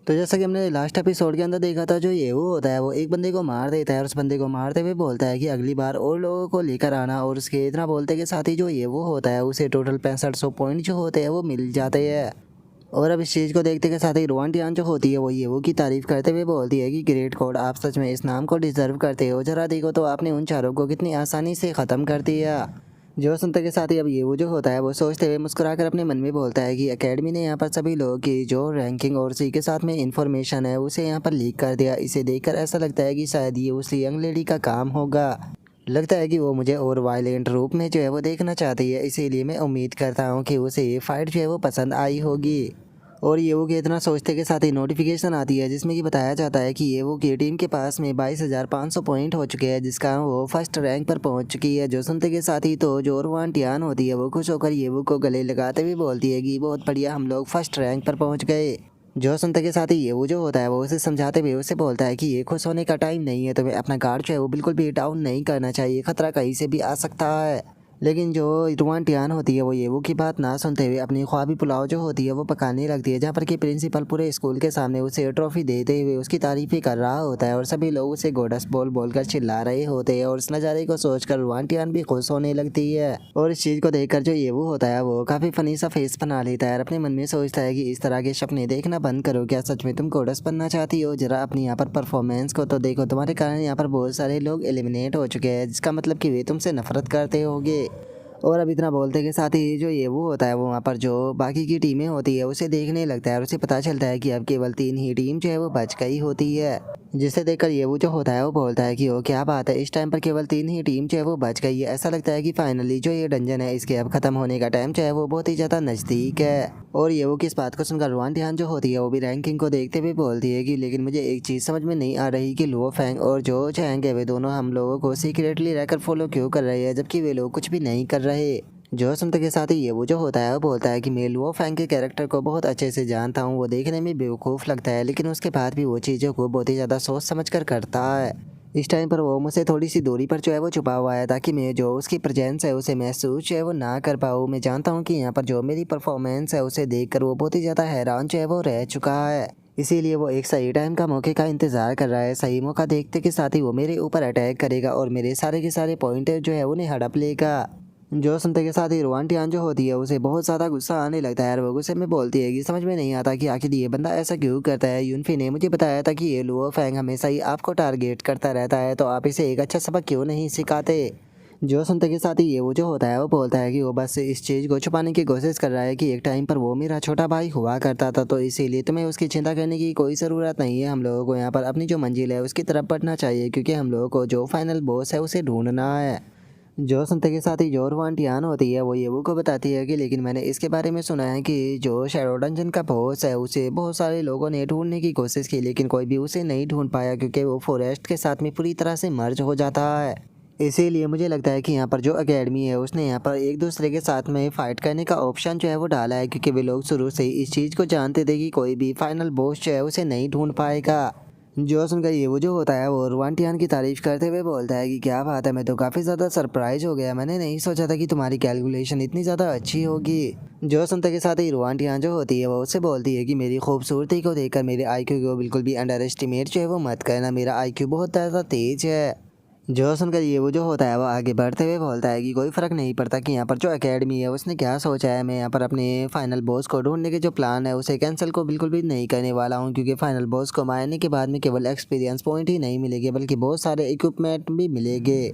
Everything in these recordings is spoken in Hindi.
तो जैसा कि हमने लास्ट एपिसोड के अंदर देखा था, जो ये वो होता है वो एक बंदे को मार देता है और उस बंदे को मारते हुए बोलता है कि अगली बार और लोगों को लेकर आना, और उसके इतना बोलते के साथ ही जो ये वो होता है उसे टोटल 6500 पॉइंट जो होते हैं वो मिल जाते हैं। और अब इस चीज़ को देखते के साथ ही रोहन टियान जो होती है वो ये वो की तारीफ करते हुए बोलती है कि ग्रेट कोड, आप सच में इस नाम को डिजर्व करते हो। जरा देखो तो आपने उन चारों को कितनी आसानी से ख़त्म कर दिया। जो सुनते के साथ ही अब ये वो जो होता है वो सोचते हुए मुस्कुराकर अपने मन में बोलता है कि एकेडमी ने यहाँ पर सभी लोगों की जो रैंकिंग और उसी के साथ में इंफॉर्मेशन है उसे यहाँ पर लीक कर दिया। इसे देखकर ऐसा लगता है कि शायद ये उस यंग लेडी का काम होगा। लगता है कि वो मुझे और वायलेंट रूप में जो है वो देखना चाहती है, इसीलिए मैं उम्मीद करता हूँ कि उसे ये फाइट जो है वो पसंद आई होगी। और ये वो के इतना सोचते के साथ ही नोटिफिकेशन आती है जिसमें कि बताया जाता है कि ये वो की टीम के पास में 22,500 पॉइंट हो चुके हैं, जिसका वो फर्स्ट रैंक पर पहुंच चुकी है। जो सुनते के साथ ही तो जो रोहन टियान होती है वो खुश होकर ये वो को गले लगाते हुए बोलती है कि बहुत बढ़िया, हम लोग फर्स्ट रैंक पर पहुंच गए। जो सुनते के साथ ही ये वो जो होता है वो उसे समझाते हुए उसे बोलता है कि ये खुश होने का टाइम नहीं है, तुम्हें अपना गार्ड जो है वो बिल्कुल भी डाउन नहीं करना चाहिए, खतरा कहीं से भी आ सकता है। लेकिन जो रुआन टियान होती है वो ये वो की बात ना सुनते हुए अपनी ख्वाबी पुलाव जो होती है वो पकाने लगती है, जहाँ पर कि प्रिंसिपल पूरे स्कूल के सामने उसे ट्रॉफी देते हुए उसकी तारीफी कर रहा होता है और सभी लोग उसे गोडस बोल बोलकर चिल्ला रहे होते हैं। और इस नज़ारे को सोचकर रुआन टियान भी खुश होने लगती है। और इस चीज़ को देखकर जो ये वो होता है वो काफ़ी फनी सा फेस बना लेता है और अपने मन में सोचता है कि इस तरह के सपने देखना बंद करो, क्या सच में तुम गोडस बनना चाहती हो? जरा अपनी यहाँ पर परफॉर्मेंस को तो देखो, तुम्हारे कारण यहाँ पर बहुत सारे लोग एलिमिनेट हो चुके हैं, जिसका मतलब कि वे तुमसे नफरत करते होगे। और अब इतना बोलते के साथ ही जो ये वो होता है वो वहाँ पर जो बाकी की टीमें होती है उसे देखने लगता है और उसे पता चलता है कि अब केवल 3 ही टीम जो है वो बच गई होती है। जिसे देखकर ये वो जो होता है वो बोलता है कि ओ क्या बात है, इस टाइम पर केवल 3 ही टीम जो है वो बच गई है। ऐसा लगता है कि फाइनली जो ये डंजन है इसके अब खत्म होने का टाइम जो है वो बहुत ही ज़्यादा नज़दीक है। और ये वो किस बात को सुनकर रुआन ध्यान जो होती है वो भी रैंकिंग को देखते हुए बोलती है कि लेकिन मुझे एक चीज़ समझ में नहीं आ रही कि लो फैंग और जो चैंग है वे दोनों हम लोगों को सीक्रेटली रहकर फॉलो क्यों कर रहे हैं, जबकि वे लोग कुछ भी नहीं कर रहे। जो सुनते के साथ ही ये वो जो होता है वो बोलता है कि मैं लुओ फैंग के कैरेक्टर को बहुत अच्छे से जानता हूँ, वो देखने में बेवकूफ़ लगता है लेकिन उसके बाद भी वो चीज़ों को बहुत ही ज़्यादा सोच समझ कर करता है। इस टाइम पर वो मुझसे थोड़ी सी दूरी पर जो है वो छुपा हुआ है ताकि मैं जो उसकी प्रेजेंस है उसे महसूस जो है वो ना कर पाऊँ। मैं जानता हूँ कि यहाँ पर जो मेरी परफॉर्मेंस है उसे देखकर वो बहुत ही ज़्यादा हैरान जो है वो रह चुका है, इसीलिए वो एक सही टाइम का मौके का इंतज़ार कर रहा है। सही मौका देखते के साथ ही वो मेरे ऊपर अटैक करेगा और मेरे सारे के सारे पॉइंट जो है उन्हें हड़प लेगा। जो सुनते के साथ ही रोहन टियान जो होती है उसे बहुत ज़्यादा गुस्सा आने लगता है और वो गुस्से में बोलती है कि समझ में नहीं आता कि आखिर ये बंदा ऐसा क्यों करता है। यूनफी ने मुझे बताया था कि ये लुओ फैंग हमेशा ही आपको टारगेट करता रहता है, तो आप इसे एक अच्छा सबक क्यों नहीं सिखाते? जो सुनते के साथ ही ये वो जो होता है वो बोलता है कि वो बस इस चीज़ को छुपाने की कोशिश कर रहा है कि एक टाइम पर वो मेरा छोटा भाई हुआ करता था, तो इसीलिए तुम्हें उसकी चिंता करने की कोई ज़रूरत नहीं है। हम लोगों को यहाँ पर अपनी जो मंजिल है उसकी तरफ बढ़ना चाहिए, क्योंकि हम लोगों को जो फाइनल बॉस है उसे ढूंढना है। जो सुनते के साथ ही जो रुआन टियान होती है वो ये वो को बताती है कि लेकिन मैंने इसके बारे में सुना है कि जो शैडो डंजन का बॉस है उसे बहुत सारे लोगों ने ढूंढने की कोशिश की लेकिन कोई भी उसे नहीं ढूंढ पाया, क्योंकि वो फॉरेस्ट के साथ में पूरी तरह से मर्ज हो जाता है। इसीलिए मुझे लगता है कि यहाँ पर जो एकेडमी है उसने यहाँ पर एक दूसरे के साथ में फ़ाइट करने का ऑप्शन जो है वो डाला है, क्योंकि वे लोग शुरू से ही इस चीज़ को जानते थे कि कोई भी फाइनल बॉस जो है उसे नहीं ढूंढ पाएगा। जो सुनकर ये वो जो होता है वो रुआन टियान की तारीफ करते हुए बोलता है कि क्या बात है, मैं तो काफ़ी ज़्यादा सरप्राइज हो गया, मैंने नहीं सोचा था कि तुम्हारी कैलकुलेशन इतनी ज़्यादा अच्छी होगी। जो सुनते के साथ ही रुआन टियान जो होती है वो उससे बोलती है कि मेरी खूबसूरती को देखकर मेरे आईक्यू को बिल्कुल भी अंडर एस्टिमेट जो है वो मत करना, मेरा आईक्यू बहुत ज़्यादा तेज है। जो सुनकर ये वो जो होता है वो आगे बढ़ते हुए बोलता है कि कोई फ़र्क नहीं पड़ता कि यहाँ पर जो एकेडमी है उसने क्या सोचा है, मैं यहाँ पर अपने फाइनल बॉस को ढूंढने के जो प्लान है उसे कैंसिल को बिल्कुल भी नहीं करने वाला हूँ, क्योंकि फाइनल बॉस को मारने के बाद में केवल एक्सपीरियंस पॉइंट ही नहीं मिलेंगे बल्कि बहुत सारे इक्विपमेंट भी मिलेंगे।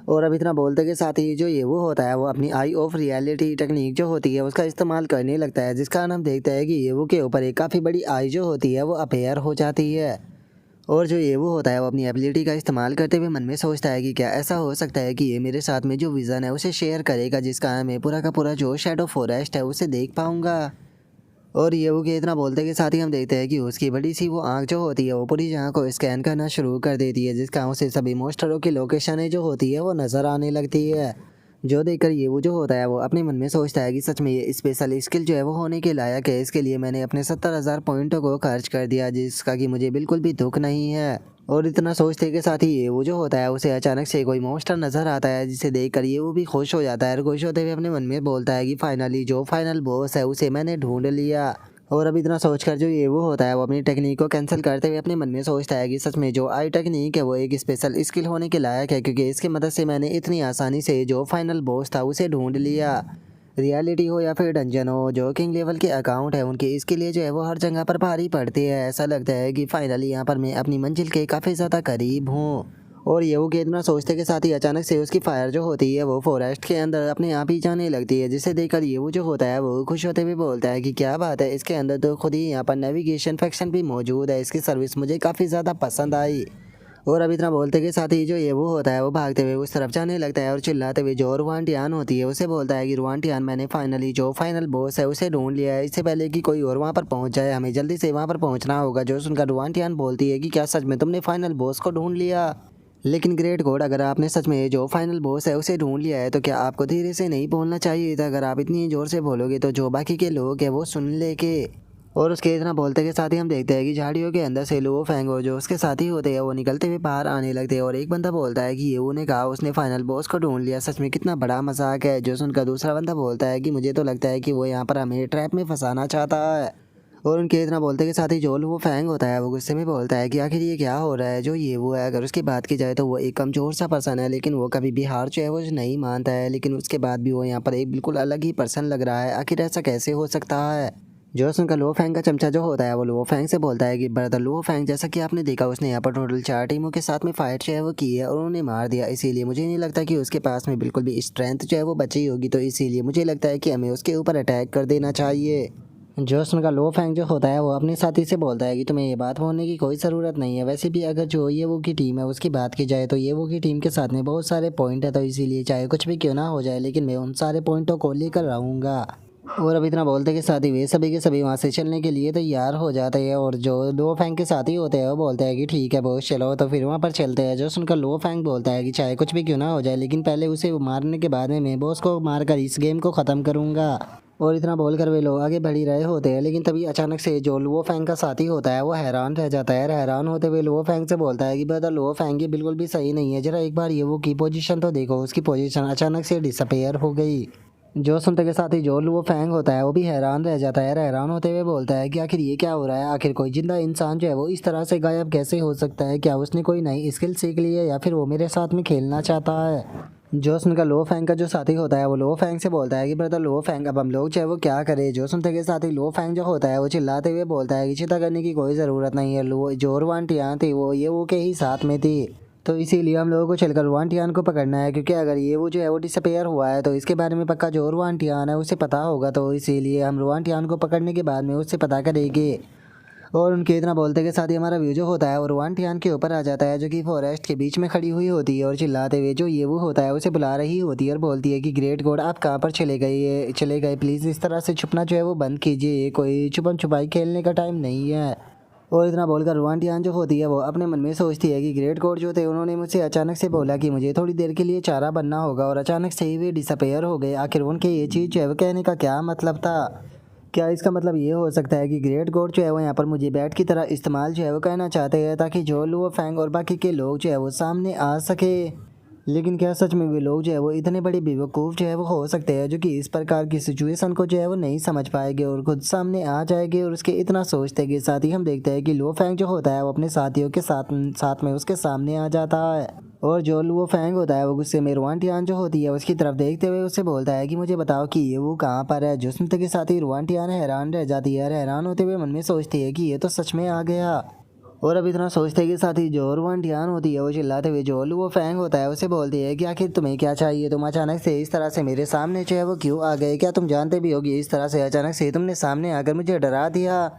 और अब इतना बोलते के साथ ही जो ये वो होता है वो अपनी आई ऑफ रियलिटी टेक्निक जो होती है उसका इस्तेमाल करने लगता है, जिसका हम देखते हैं कि ये वो के ऊपर एक काफ़ी बड़ी आई जो होती है वो अपेयर हो जाती है। और जो ये वो होता है वो अपनी एबिलिटी का इस्तेमाल करते हुए मन में सोचता है कि क्या ऐसा हो सकता है कि ये मेरे साथ में जो विज़न है उसे शेयर करेगा, जिसका मैं पूरा का पूरा जो शैडो फॉरेस्ट है उसे देख पाऊंगा। और ये वो कि इतना बोलते के साथ ही हम देखते हैं कि उसकी बड़ी सी वो आँख जो होती है वो पूरी जगह को स्कैन करना शुरू कर देती है, जिसका उसे सभी मोस्टरों की लोकेशनें जो होती है वो नज़र आने लगती है। जो देखकर ये वो जो होता है वो अपने मन में सोचता है कि सच में ये स्पेशल स्किल जो है वो होने के लायक है, इसके लिए मैंने अपने 70,000 पॉइंटों को खर्च कर दिया, जिसका कि मुझे बिल्कुल भी दुख नहीं है। और इतना सोचते के साथ ही ये वो जो होता है उसे अचानक से कोई मोस्टर नज़र आता है, जिसे देखकर ये वो भी खुश हो जाता है और खुश होते हुए अपने मन में बोलता है कि फाइनली जो फाइनल बॉस है उसे मैंने ढूंढ लिया। और अब इतना सोचकर जो ये वो होता है वो अपनी टेक्निक को कैंसिल करते हुए अपने मन में सोचता है कि सच में जो आई टेक्निक है वो एक स्पेशल स्किल होने के लायक है, क्योंकि इसकी मदद से मैंने इतनी आसानी से जो फाइनल बॉस था उसे ढूंढ लिया। रियलिटी हो या फिर डंजन हो, जो किंग लेवल के अकाउंट है उनके इसके लिए जो है वो हर जगह पर भारी पड़ती है। ऐसा लगता है कि फाइनली यहाँ पर मैं अपनी मंजिल के काफ़ी ज़्यादा करीब हूँ। और ये वो कि इतना सोचते के साथ ही अचानक से उसकी फायर जो होती है वो फॉरेस्ट के अंदर अपने आप ही जाने लगती है, जिसे देखकर ये वो जो होता है वो खुश होते हुए बोलता है कि क्या बात है, इसके अंदर तो खुद ही यहाँ पर नेविगेशन फंक्शन भी मौजूद है, इसकी सर्विस मुझे काफ़ी ज़्यादा पसंद आई। और अब इतना बोलते के साथ ही जो ये वो होता है वो भागते हुए उस तरफ जाने लगता है और चिल्लाते हुए जो रुआनटियान होती है उसे बोलता है कि रुआनटियान, मैंने फाइनली जो फाइनल बॉस है उसे ढूंढ लिया है, इससे पहले कि कोई और वहाँ पर पहुँच जाए हमें जल्दी से वहाँ पर पहुँचना होगा। जो सुनकर रुआनटियान बोलती है कि क्या सच में तुमने फाइनल बॉस को ढूंढ लिया? लेकिन ग्रेट गॉड, अगर आपने सच में जो फाइनल बॉस है उसे ढूंढ लिया है तो क्या आपको धीरे से नहीं बोलना चाहिए था? अगर आप इतनी ज़ोर से बोलोगे तो जो बाकी के लोग हैं वो सुन लेंगे। और उसके इतना बोलते के साथ ही हम देखते हैं कि झाड़ियों के अंदर से लो फैंग और जो उसके साथी होते हैं वो निकलते हुए बाहर आने लगते हैं। और एक बंदा बोलता है कि ये ने कहा उसने फाइनल बॉस को ढूंढ लिया, सच में कितना बड़ा मजाक है। जो सुनकर दूसरा बंदा बोलता है कि मुझे तो लगता है कि वो यहाँ पर हमें ट्रैप में फंसाना चाहता है। और उनके इतना बोलते के साथ ही जो वो फैंग होता है वो गुस्से में बोलता है कि आखिर ये क्या हो रहा है। जो ये वो है, अगर उसकी बात की जाए तो वो एक कमज़ोर सा पर्सन है, लेकिन वो कभी भी हार जो है वो नहीं मानता है, लेकिन उसके बाद भी वो यहाँ पर एक बिल्कुल अलग ही पर्सन लग रहा है। आखिर ऐसा कैसे हो सकता है? जो सुनकर लो फैंग का चमचा जो होता है वो लो फैंग से बोलता है कि ब्रदर लो फैंग, जैसा कि आपने देखा उसने यहाँ पर टोटल 4 टीमों के साथ में फाइट जो है वो की है और उन्होंने मार दिया, इसीलिए मुझे नहीं लगता कि उसके पास में बिल्कुल भी स्ट्रेंथ जो है वो बची होगी, तो इसीलिए मुझे लगता है कि हमें उसके ऊपर अटैक कर देना चाहिए। जोसन का लो फैंग जो होता है वो अपने साथी से बोलता है कि तुम्हें ये बात बोलने की कोई ज़रूरत नहीं है, वैसे भी अगर जो ये वो की टीम है उसकी बात की जाए तो ये वो की टीम के साथ में बहुत सारे पॉइंट है, तो इसीलिए चाहे कुछ भी क्यों ना हो जाए लेकिन मैं उन सारे पॉइंटों को लेकर रहूँगा। और अब इतना बोलते के साथ ही वे सभी के सभी वहाँ से चलने के लिए तैयार हो जाते हैं। और जो लो फैंग के साथी होते हैं वो बोलते हैं कि ठीक है बॉस चलो, तो फिर वहाँ पर चलते हैं। जो सुनकर लो फैंग बोलता है कि चाहे कुछ भी क्यों ना हो जाए लेकिन पहले उसे मारने के बाद में मैं बॉस को मारकर इस गेम को ख़त्म करूँगा। और इतना बोलकर वे लोग आगे बढ़ ही रहे होते हैं, लेकिन तभी अचानक से जो लुओ फैंग का साथी होता है वो हैरान रह जाता है। हैरान होते हुए लुओ फैंग से बोलता है कि ब्रदर लुओ फैंग ये बिल्कुल भी सही नहीं है, जरा एक बार ये वो की पोजीशन तो देखो। उसकी पोजीशन अचानक से डिसअपेयर हो गई। जो सुनते के साथ ही जो लुओ फैंग होता है वो भी हैरान रह जाता है। हैरान होते हुए बोलता है कि आखिर ये क्या हो रहा है, आखिर कोई जिंदा इंसान जो है वो इस तरह से गायब कैसे हो सकता है? क्या उसने कोई नई स्किल सीख ली है या फिर वो मेरे साथ में खेलना चाहता है? जो सुनकर लो फैंग का जो साथी होता है वो लो फैंग से बोलता है कि ब्रदर लो फैंग अब हम लोग चाहे वो क्या करें? जो सुनते के साथ ही लो फैंग जो होता है वो चिल्लाते हुए बोलता है कि चिंता करने की कोई ज़रूरत नहीं है, लो जो रुआनटियान थी वो ये वो के ही साथ में थी, तो इसीलिए हम लोगों को चलकर रुआनटियान को पकड़ना है, क्योंकि अगर ये वो जो है वो डिसअपेयर हुआ है तो इसके बारे में पक्का जो रुआनटियान है उसे पता होगा, तो इसीलिए हम रुआनटियान को पकड़ने के बाद में उससे पता करेंगे। और उनके इतना बोलते के साथ ही हमारा व्यू जो होता है वो रुआनटियान के ऊपर आ जाता है, जो कि फॉरेस्ट के बीच में खड़ी हुई होती है और चिल्लाते हुए जो ये वो होता है उसे बुला रही होती है और बोलती है कि ग्रेट गॉड आप कहाँ पर चले गए प्लीज़ इस तरह से छुपना जो है वो बंद कीजिए, कोई छुपन छुपाई खेलने का टाइम नहीं है। और इतना बोलकर रुआनटियान जो होती है वो अपने मन में सोचती है कि ग्रेट गॉड जो थे उन्होंने मुझसे अचानक से बोला कि मुझे थोड़ी देर के लिए चारा बनना होगा और अचानक से ही वे डिसअपेयर हो गए। आखिर उनके ये चीज़ जो है वो कहने का क्या मतलब था? क्या इसका मतलब ये हो सकता है कि ग्रेट गॉड जो है वो यहाँ पर मुझे बैट की तरह इस्तेमाल जो है वो कहना चाहते हैं, ताकि जो लुओ फैंग और बाकी के लोग जो है वो सामने आ सके? लेकिन क्या सच में वे लोग जो है वो इतने बड़े बेवकूफ़ जो है वो हो सकते हैं, जो कि इस प्रकार की सिचुएशन को जो है वो नहीं समझ पाएंगे और खुद सामने आ जाएंगे? और उसके इतना सोचते के साथ ही हम देखते हैं कि लुओ फैंग जो होता है वो अपने साथियों के साथ में उसके सामने आ जाता है। और जो लुओ फैंग होता है वो गुस्से में रुआनटियान जो होती है उसकी तरफ देखते हुए उससे बोलता है कि मुझे बताओ कि ये वो कहाँ पर है। जो सुनते के साथ ही रुआनटियान हैरान रह जाती है। हैरान होते हुए मन में सोचती है कि ये तो सच में आ गया। और अब इतना सोचते के साथ ही जो रुआनटियान होती है वो चिल्लाते हुए जो लुओ फैंग होता है उसे बोलती है कि आखिर तुम्हें क्या चाहिए? तुम अचानक से इस तरह से मेरे सामने जो है वो क्यों आ गए? क्या तुम जानते भी होगी इस तरह से अचानक से तुमने सामने आकर मुझे डरा दिया?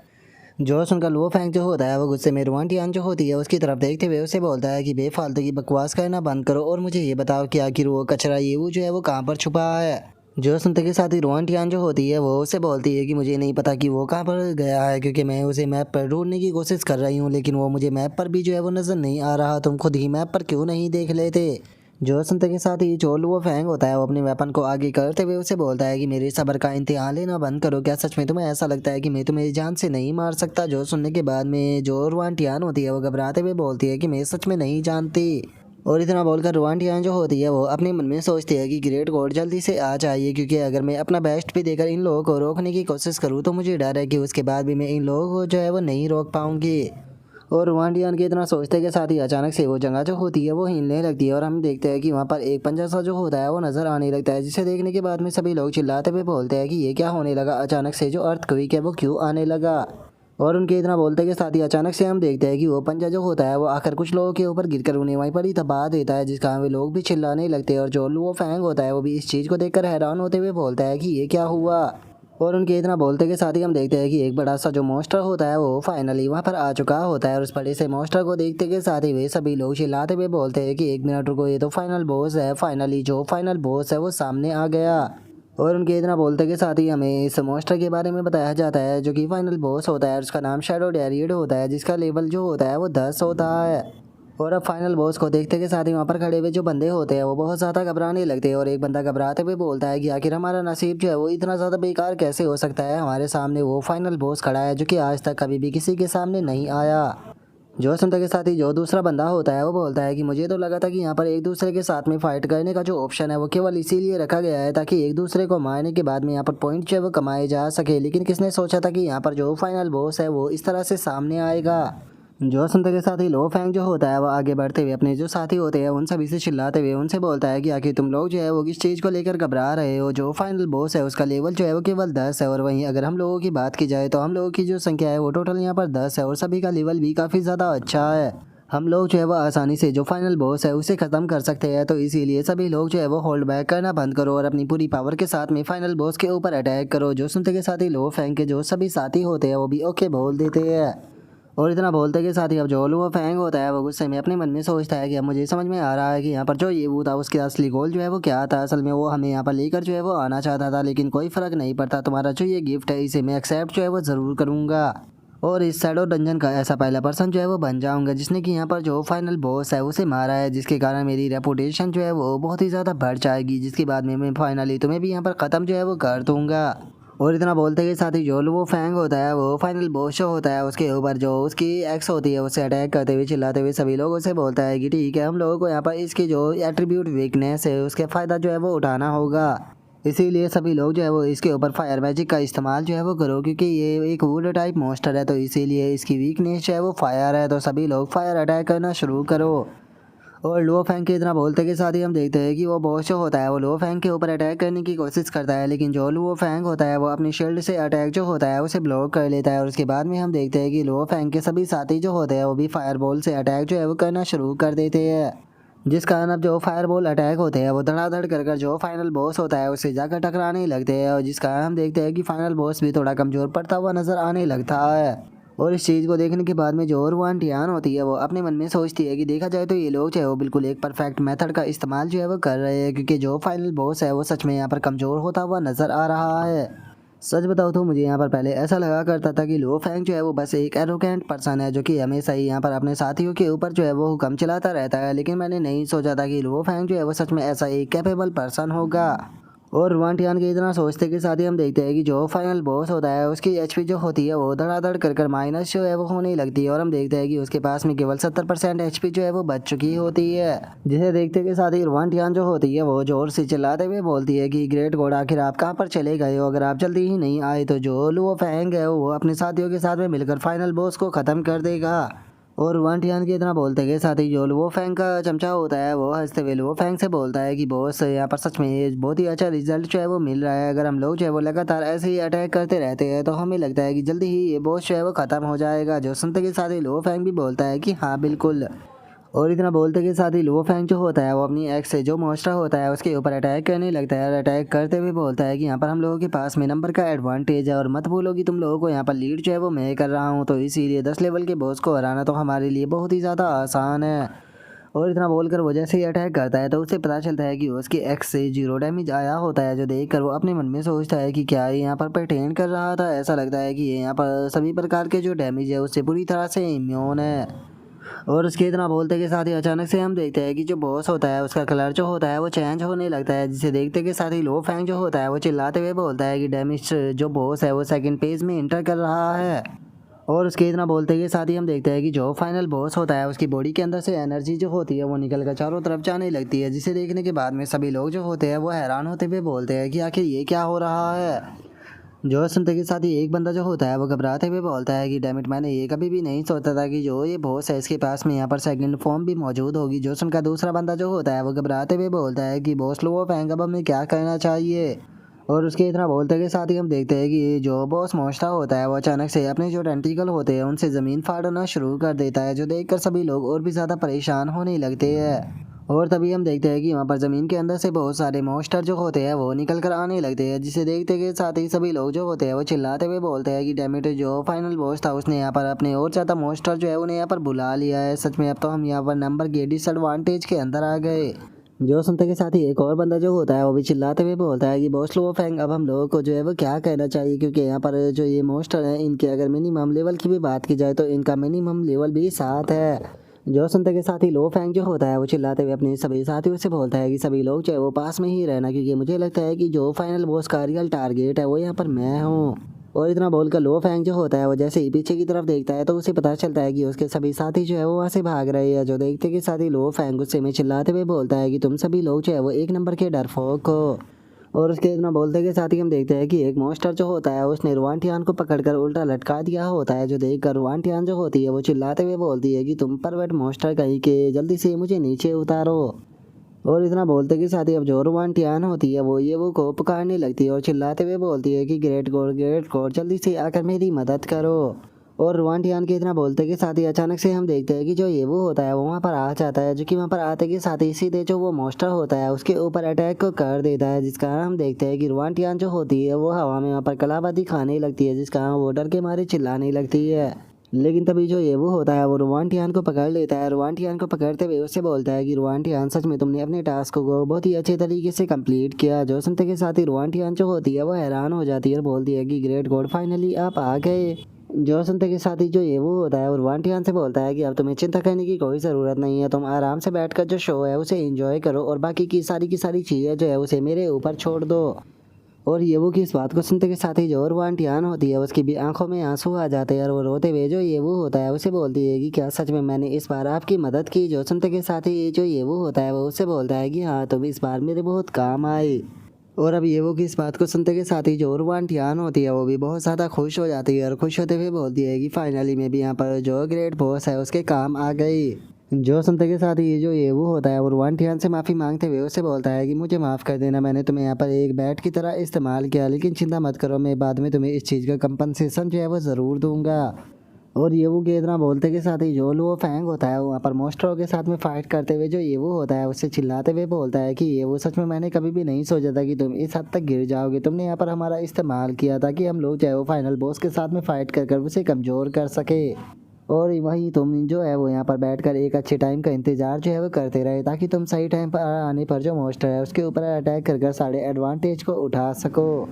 जो सुनकर लुओ फैंग जो होता है वो गुस्से में रुआनटियान जो होती है उसकी तरफ देखते हुए उसे बोलता है कि बेफालतू की बकवास करना बंद करो और मुझे ये बताओ कि आखिर वो कचरा ये वो जो है वो कहाँ पर छुपा है? जो सुनते के साथ ही रुआनटियान जो होती है वो उसे बोलती है कि मुझे नहीं पता कि वो कहाँ पर गया है, क्योंकि मैं उसे मैप पर ढूंढने की कोशिश कर रही हूँ लेकिन वो मुझे मैप पर भी जो है वो नज़र नहीं आ रहा। तुम खुद ही मैप पर क्यों नहीं देख लेते? जो सुनते के साथ ही जो लुओ फैंग होता है वो अपने वेपन को आगे करते हुए उसे बोलता है कि मेरे सब्र का इम्तिहान लेना बंद करो। क्या सच में तुम्हें ऐसा लगता है कि मैं तुम्हें जान से नहीं मार सकता? जो सुनने के बाद में जो रुआनटियान होती है वो घबराते हुए बोलती है कि मैं सच में नहीं जानती। और इतना बोलकर रुआनटियान जो होती है वो अपने मन में सोचती है कि ग्रेट गॉड जल्दी से आ जाइए, क्योंकि अगर मैं अपना बेस्ट भी देकर इन लोगों को रोकने की कोशिश करूँ तो मुझे डर है कि उसके बाद भी मैं इन लोगों को जो है वो नहीं रोक पाऊंगी। और रुआनटियान के इतना सोचते के साथ ही अचानक से वो जगह जो होती है वो हिलने लगती है और हम देखते हैं कि वहाँ पर एक पंजा सा जो होता है वो नजर आने लगता है, जिसे देखने के बाद में सभी लोग चिल्लाते हुए बोलते हैं कि ये क्या होने लगा, अचानक से जो अर्थक्वेक है वो क्यों आने लगा। और उनके इतना बोलते के साथ ही अचानक से हम देखते हैं कि वो पंजा जो होता है वो आकर कुछ लोगों के ऊपर गिरकर उन्हें वहीं पर ही दबा देता है, जिस कारण वे लोग भी चिल्लाने लगते हैं। और जो वो फैंग होता है वो भी इस चीज़ को देखकर हैरान होते हुए बोलता है कि ये क्या हुआ। और उनके इतना बोलते के साथ ही हम देखते हैं कि एक बड़ा सा जो मॉन्स्टर होता है वो फाइनली वहाँ पर आ चुका होता है। और उस बड़े से मॉन्स्टर को देखते के साथ ही वे सभी लोग चिल्लाते हुए बोलते हैं कि एक मिनट रुको, ये तो फाइनल बॉस है। फाइनली जो फाइनल बॉस है वो सामने आ गया। और उनके इतना बोलते के साथ ही हमें इस मॉन्स्टर के बारे में बताया जाता है जो कि फाइनल बॉस होता है। उसका नाम शैडो डैरियड होता है, जिसका लेवल जो होता है वो 10 होता है। और अब फाइनल बॉस को देखते के साथ ही वहाँ पर खड़े हुए जो बंदे होते हैं वो बहुत ज़्यादा घबराने लगते हैं। और एक बंदा घबराते हुए बोलता है कि आखिर हमारा नसीब जो है वो इतना ज़्यादा बेकार कैसे हो सकता है, हमारे सामने वो फाइनल बॉस खड़ा है जो कि आज तक कभी भी किसी के सामने नहीं आया। जो सुनते के साथ ही जो दूसरा बंदा होता है वो बोलता है कि मुझे तो लगा था कि यहाँ पर एक दूसरे के साथ में फाइट करने का जो ऑप्शन है वो केवल इसीलिए रखा गया है ताकि एक दूसरे को मारने के बाद में यहाँ पर पॉइंट जो है वो कमाए जा सके, लेकिन किसने सोचा था कि यहाँ पर जो फाइनल बॉस है वो इस तरह से सामने आएगा। जो सुनते के साथ ही लो फैंग जो होता है वो आगे बढ़ते हुए अपने जो साथी होते हैं उन सभी से चिल्लाते हुए उनसे बोलता है कि आखिर तुम लोग जो है वो किस चीज़ को लेकर घबरा रहे हो। जो फाइनल बॉस है उसका लेवल जो है वो केवल 10 है, और वहीं अगर हम लोगों की बात की जाए तो हम लोगों की जो संख्या है वो टोटल यहाँ पर 10 है और सभी का लेवल भी काफ़ी ज़्यादा अच्छा है। हम लोग जो है वो आसानी से जो फाइनल बॉस है उसे ख़त्म कर सकते हैं, तो इसीलिए सभी लोग जो है वो होल्ड बैक करना बंद करो और अपनी पूरी पावर के साथ में फाइनल बॉस के ऊपर अटैक करो। जो सुनते के साथ ही लो फैंग के जो सभी साथी होते हैं वो भी ओके बोल देते हैं। और इतना बोलते के साथ ही अब जो वो फैंग होता है वो गुस्से में अपने मन में सोचता है कि अब मुझे समझ में आ रहा है कि यहाँ पर जो ये वो था उसके असली गोल जो है वो क्या था। असल में वो हमें यहाँ पर लेकर जो है वो आना चाहता था, लेकिन कोई फ़र्क नहीं पड़ता, तुम्हारा जो ये गिफ्ट है इसे मैं एक्सेप्ट जो है वो ज़रूर करूँगा और इस शैडो डंजन का ऐसा पहला पर्सन जो है वो बन जाऊंगा जिसने कि यहाँ पर जो फाइनल बॉस है उसे मारा है, जिसके कारण मेरी रेपुटेशन जो है वो बहुत ही ज़्यादा बढ़ जाएगी, जिसके बाद में मैं फाइनली तुम्हें भी यहाँ पर ख़त्म जो है वो कर दूँगा। और इतना बोलते के साथ ही जो वो फैंग होता है वो फाइनल बॉस जो होता है उसके ऊपर जो उसकी एक्स होती है उससे अटैक करते हुए चिल्लाते हुए सभी लोगों से बोलता है कि ठीक है, हम लोगों को यहाँ पर इसकी जो एट्रीब्यूट वीकनेस है उसके फ़ायदा जो है वो उठाना होगा, इसीलिए सभी लोग जो है वो इसके ऊपर फायर मैजिक का इस्तेमाल जो है वो करो, क्योंकि ये एक वुड टाइप मॉन्स्टर है तो इसीलिए इसकी वीकनेस जो है वो फायर है, तो सभी लोग फायर अटैक करना शुरू करो। और लो फैंग के इतना बोलते के साथ ही हम देखते हैं कि वो बॉस जो होता है वो लो फैंग के ऊपर अटैक करने की कोशिश करता है, लेकिन जो लो फैंग होता है वो अपनी शील्ड से अटैक जो होता है उसे ब्लॉक कर लेता है। और उसके बाद में हम देखते हैं कि लो फैंग के सभी साथी जो होते हैं वो भी फायरबॉल से अटैक जो है वो करना शुरू कर देते हैं, जिस कारण अब जो फायरबॉल अटैक होते हैं वो धड़ाधड़ कर जो फाइनल बॉस होता है उससे जाकर टकराने लगते हैं, और जिस कारण हम देखते हैं कि फाइनल बॉस भी थोड़ा कमज़ोर पड़ता हुआ नजर आने लगता है। और इस चीज़ को देखने के बाद में जो और टियान होती है वो अपने मन में सोचती है कि देखा जाए तो ये लोग जो है वो बिल्कुल एक परफेक्ट मेथड का इस्तेमाल जो है वो कर रहे हैं, क्योंकि जो फाइनल बॉस है वो सच में यहाँ पर कमज़ोर होता हुआ नज़र आ रहा है। सच बताओ तो मुझे यहाँ पर पहले ऐसा लगा करता था कि लो फैंग जो है वो बस एक एरोगेंट पर्सन है जो कि हमेशा ही यहाँ पर अपने साथियों के ऊपर जो है वो हुक्म चलाता रहता है, लेकिन मैंने नहीं सोचा था कि लो फैंग जो है वो सच में ऐसा एक कैपेबल पर्सन होगा। और रुआनटियान के इतना सोचते के साथ ही हम देखते हैं कि जो फाइनल बॉस होता है उसकी एचपी जो होती है वो धड़ाधड़ कर माइनस जो है वो होने लगती है, और हम देखते हैं कि उसके पास में केवल 70% एचपी जो है वो बच चुकी होती है, जिसे देखते के साथ ही रुआनटियान जो होती है वो जोर से चिल्लाते हुए बोलती है कि ग्रेट गॉड आखिर आप कहाँ पर चले गए हो, अगर आप जल्दी ही नहीं आए तो जो लुओ फैंग है वो अपने साथियों के साथ में मिलकर फाइनल बॉस को ख़त्म कर देगा। और वांटियान के इतना बोलते के साथ ही जो लुओ फैंग का चमचा होता है वो हंसते हुए लुओ फैंग से बोलता है कि बॉस यहाँ पर सच में बहुत ही अच्छा रिजल्ट जो है वो मिल रहा है, अगर हम लोग जो है वो लगातार ऐसे ही अटैक करते रहते हैं तो हमें लगता है कि जल्दी ही ये बॉस जो है वो ख़त्म हो जाएगा। जो सुनते के साथ ही लुओ फैंग भी बोलता है कि हाँ बिल्कुल। और इतना बोलते के साथ ही लुओ फैंग जो होता है वो अपनी एक्स से जो मॉन्स्टर होता है उसके ऊपर अटैक करने लगता है, और अटैक करते हुए बोलता है कि यहाँ पर हम लोगों के पास में नंबर का एडवांटेज है, और मत भूलो कि तुम लोगों को यहाँ पर लीड जो है वो मैं कर रहा हूँ, तो इसीलिए 10 लेवल के बॉस को हराना तो हमारे लिए बहुत ही ज़्यादा आसान है। और इतना बोलकर वो जैसे ही अटैक करता है तो उसे पता चलता है कि उसकी एक्स से 0 डैमेज आया होता है, जो देखकर वो अपने मन में सोचता है कि क्या ये यहाँ पर पेटेंट कर रहा था, ऐसा लगता है कि ये यहाँ पर सभी प्रकार के जो डैमेज है उससे पूरी तरह से इम्यून है। और उसके इतना बोलते के साथ ही अचानक से हम देखते हैं कि जो बॉस होता है उसका कलर जो होता है वो चेंज होने लगता है, जिसे देखते के साथ ही लो फैंग जो होता है वो चिल्लाते हुए बोलता है कि डैमेज जो बॉस है वो सेकंड पेज में इंटर कर रहा है। और उसके इतना बोलते के साथ ही हम देखते हैं कि जो फाइनल बॉस होता है उसकी बॉडी के अंदर से एनर्जी जो होती है वो निकल कर चारों तरफ जाने लगती है, जिसे देखने के बाद में सभी लोग जो होते हैं वो हैरान होते हुए बोलते हैं कि आखिर ये क्या हो रहा है। जो सुनते के साथ ही एक बंदा जो होता है वो घबराते हुए बोलता है कि डैमिट, मैंने ये कभी भी नहीं सोचा था कि जो ये बॉस है इसके पास में यहाँ पर सेकंड फॉर्म भी मौजूद होगी। जो सुनकर दूसरा बंदा जो होता है वो घबराते हुए बोलता है कि बॉस लो फैंग, अब हमें क्या करना चाहिए। और उसके इतना बोलते के साथ ही हम देखते हैं कि जो बॉस मोस्टा होता है वो अचानक से अपने जो टेंटिकल होते हैं उनसे ज़मीन फाड़ना शुरू कर देता है, जो देखकर सभी लोग और भी ज़्यादा परेशान होने लगते हैं। और तभी हम देखते हैं कि वहाँ पर ज़मीन के अंदर से बहुत सारे मॉन्स्टर जो होते हैं वो निकल कर आने लगते हैं, जिसे देखते के साथ ही सभी लोग जो होते हैं वो चिल्लाते हुए बोलते हैं कि डैमिट, जो फाइनल बॉस था उसने यहाँ पर अपने और ज़्यादा मॉन्स्टर जो है उन्हें यहाँ पर बुला लिया है। सच में अब तो हम यहाँ पर नंबर के डिसएडवांटेज के अंदर आ गए। जो सुनते के साथ ही एक और बंदा जो होता है वो भी चिल्लाते हुए बोलता है कि बॉस लो फैंग, अब हम लोगों को जो है वो क्या कहना चाहिए, क्योंकि यहाँ पर जो ये मॉन्स्टर हैं इनके अगर मिनिमम लेवल की भी बात की जाए तो इनका मिनिमम लेवल भी 7 है। जो सुनते के साथ ही लो फैंग जो होता है वो चिल्लाते हुए अपने सभी साथियों से बोलता है कि सभी लोग चाहे वो पास में ही रहना, क्योंकि मुझे लगता है कि जो फाइनल बॉस का रियल टारगेट है वो यहाँ पर मैं हूँ। और इतना बोलकर लो फैंग जो होता है वो जैसे ही पीछे की तरफ देखता है तो उसे पता चलता है कि उसके सभी साथी जो है वो वहाँ से भाग रहे हैं। जो देखते के साथ ही लो फैंग गुस्से में चिल्लाते हुए बोलता है कि तुम सभी लोग जो है वो एक नंबर के डरपोक हो। और उसके इतना बोलते के साथ ही हम देखते हैं कि एक मॉन्स्टर जो होता है उसने रुआनटियान को पकड़कर उल्टा लटका दिया होता है, जो देखकर रुआनटियान जो होती है वो चिल्लाते हुए बोलती है कि तुम परवर्ट मॉन्स्टर कहीं के, जल्दी से मुझे नीचे उतारो। और इतना बोलते के साथ ही अब जो रुआनटियान होती है वो को पुकारने लगती है और चिल्लाते हुए बोलती है कि ग्रेट गॉड जल्दी से आकर मेरी मदद करो। और रुआनटियान के इतना बोलते के साथ ही अचानक से हम देखते हैं कि जो ये वो होता है वो वहाँ पर आ जाता है, जो कि वहाँ पर आते के साथ ही सीधे जो वो मॉन्स्टर होता है उसके ऊपर अटैक को कर देता है, जिस कारण हम देखते हैं कि रुआनटियान जो होती है वो हवा में वहाँ पर कलाबाजी खाने लगती है, जिस कारण वो डर के मारे चिल्लाने लगती है। लेकिन तभी जो ये वो होता है वो रुआनटियान को पकड़ लेता है। रुआनटियान को पकड़ते हुए उससे बोलता है कि रुआनटियान, सच में तुमने अपने टास्क को बहुत ही अच्छे तरीके से कंप्लीट किया। जो सुनते के साथ ही रुआनटियान जो होती है वो हैरान हो जाती है और बोलती है कि ग्रेट गॉड, फाइनली आप आ गए। जो सुनते के साथ ही जो ये वो होता है वो रुआनटियान से बोलता है कि अब तुम्हें चिंता करने की कोई ज़रूरत नहीं है, तुम आराम से बैठकर जो शो है उसे एंजॉय करो और बाकी की सारी चीज़ें जो है उसे मेरे ऊपर छोड़ दो। और ये वो की इस बात को सुनते के साथ ही जो रुआनटियान होती है उसकी भी आंखों में आंसू आ जाते हैं और वो रोते हुए जो ये वो होता है उसे बोलती है कि क्या सच में मैंने इस बार आपकी मदद की। जो सुनते के साथ ही जो ये वो होता है वो उससे बोलता है कि हाँ, तुम इस बार मेरे बहुत काम आए। और अब ये वो की इस बात को सुनते के साथ ही जो रुआनटियान होती है वो भी बहुत ज़्यादा खुश हो जाती है और खुश होते हुए बोलती है कि फाइनली मैं भी यहाँ पर जो ग्रेट बॉस है उसके काम आ गई। जो सुनते के साथ ही जो ये वो होता है वो रुआनटियान से माफ़ी मांगते हुए उससे बोलता है कि मुझे माफ़ कर देना, मैंने तुम्हें यहाँ पर एक बैट की तरह इस्तेमाल किया, लेकिन चिंता मत करो, मैं बाद में तुम्हें इस चीज़ का कंपनसेशन जो है वो ज़रूर दूंगा। और ये वो के इतना बोलते के साथ ही जो लो फैंग होता है वहाँ पर मॉन्स्टरों के साथ में फाइट करते हुए जो ये वो होता है उससे चिल्लाते हुए बोलता है कि ये वो, सच में मैंने कभी भी नहीं सोचा था कि तुम इस हद तक गिर जाओगे, तुमने यहाँ पर हमारा इस्तेमाल किया था कि हम लोग चाहे वो फाइनल बॉस के साथ में फाइट कर उसे कमज़ोर कर सके। और वहीं तुम जो है वो यहाँ पर बैठकर एक अच्छे टाइम का इंतज़ार जो है वो करते रहे, ताकि तुम सही टाइम पर आने पर जो मॉन्स्टर है उसके ऊपर अटैक कर सारे एडवांटेज को उठा सको।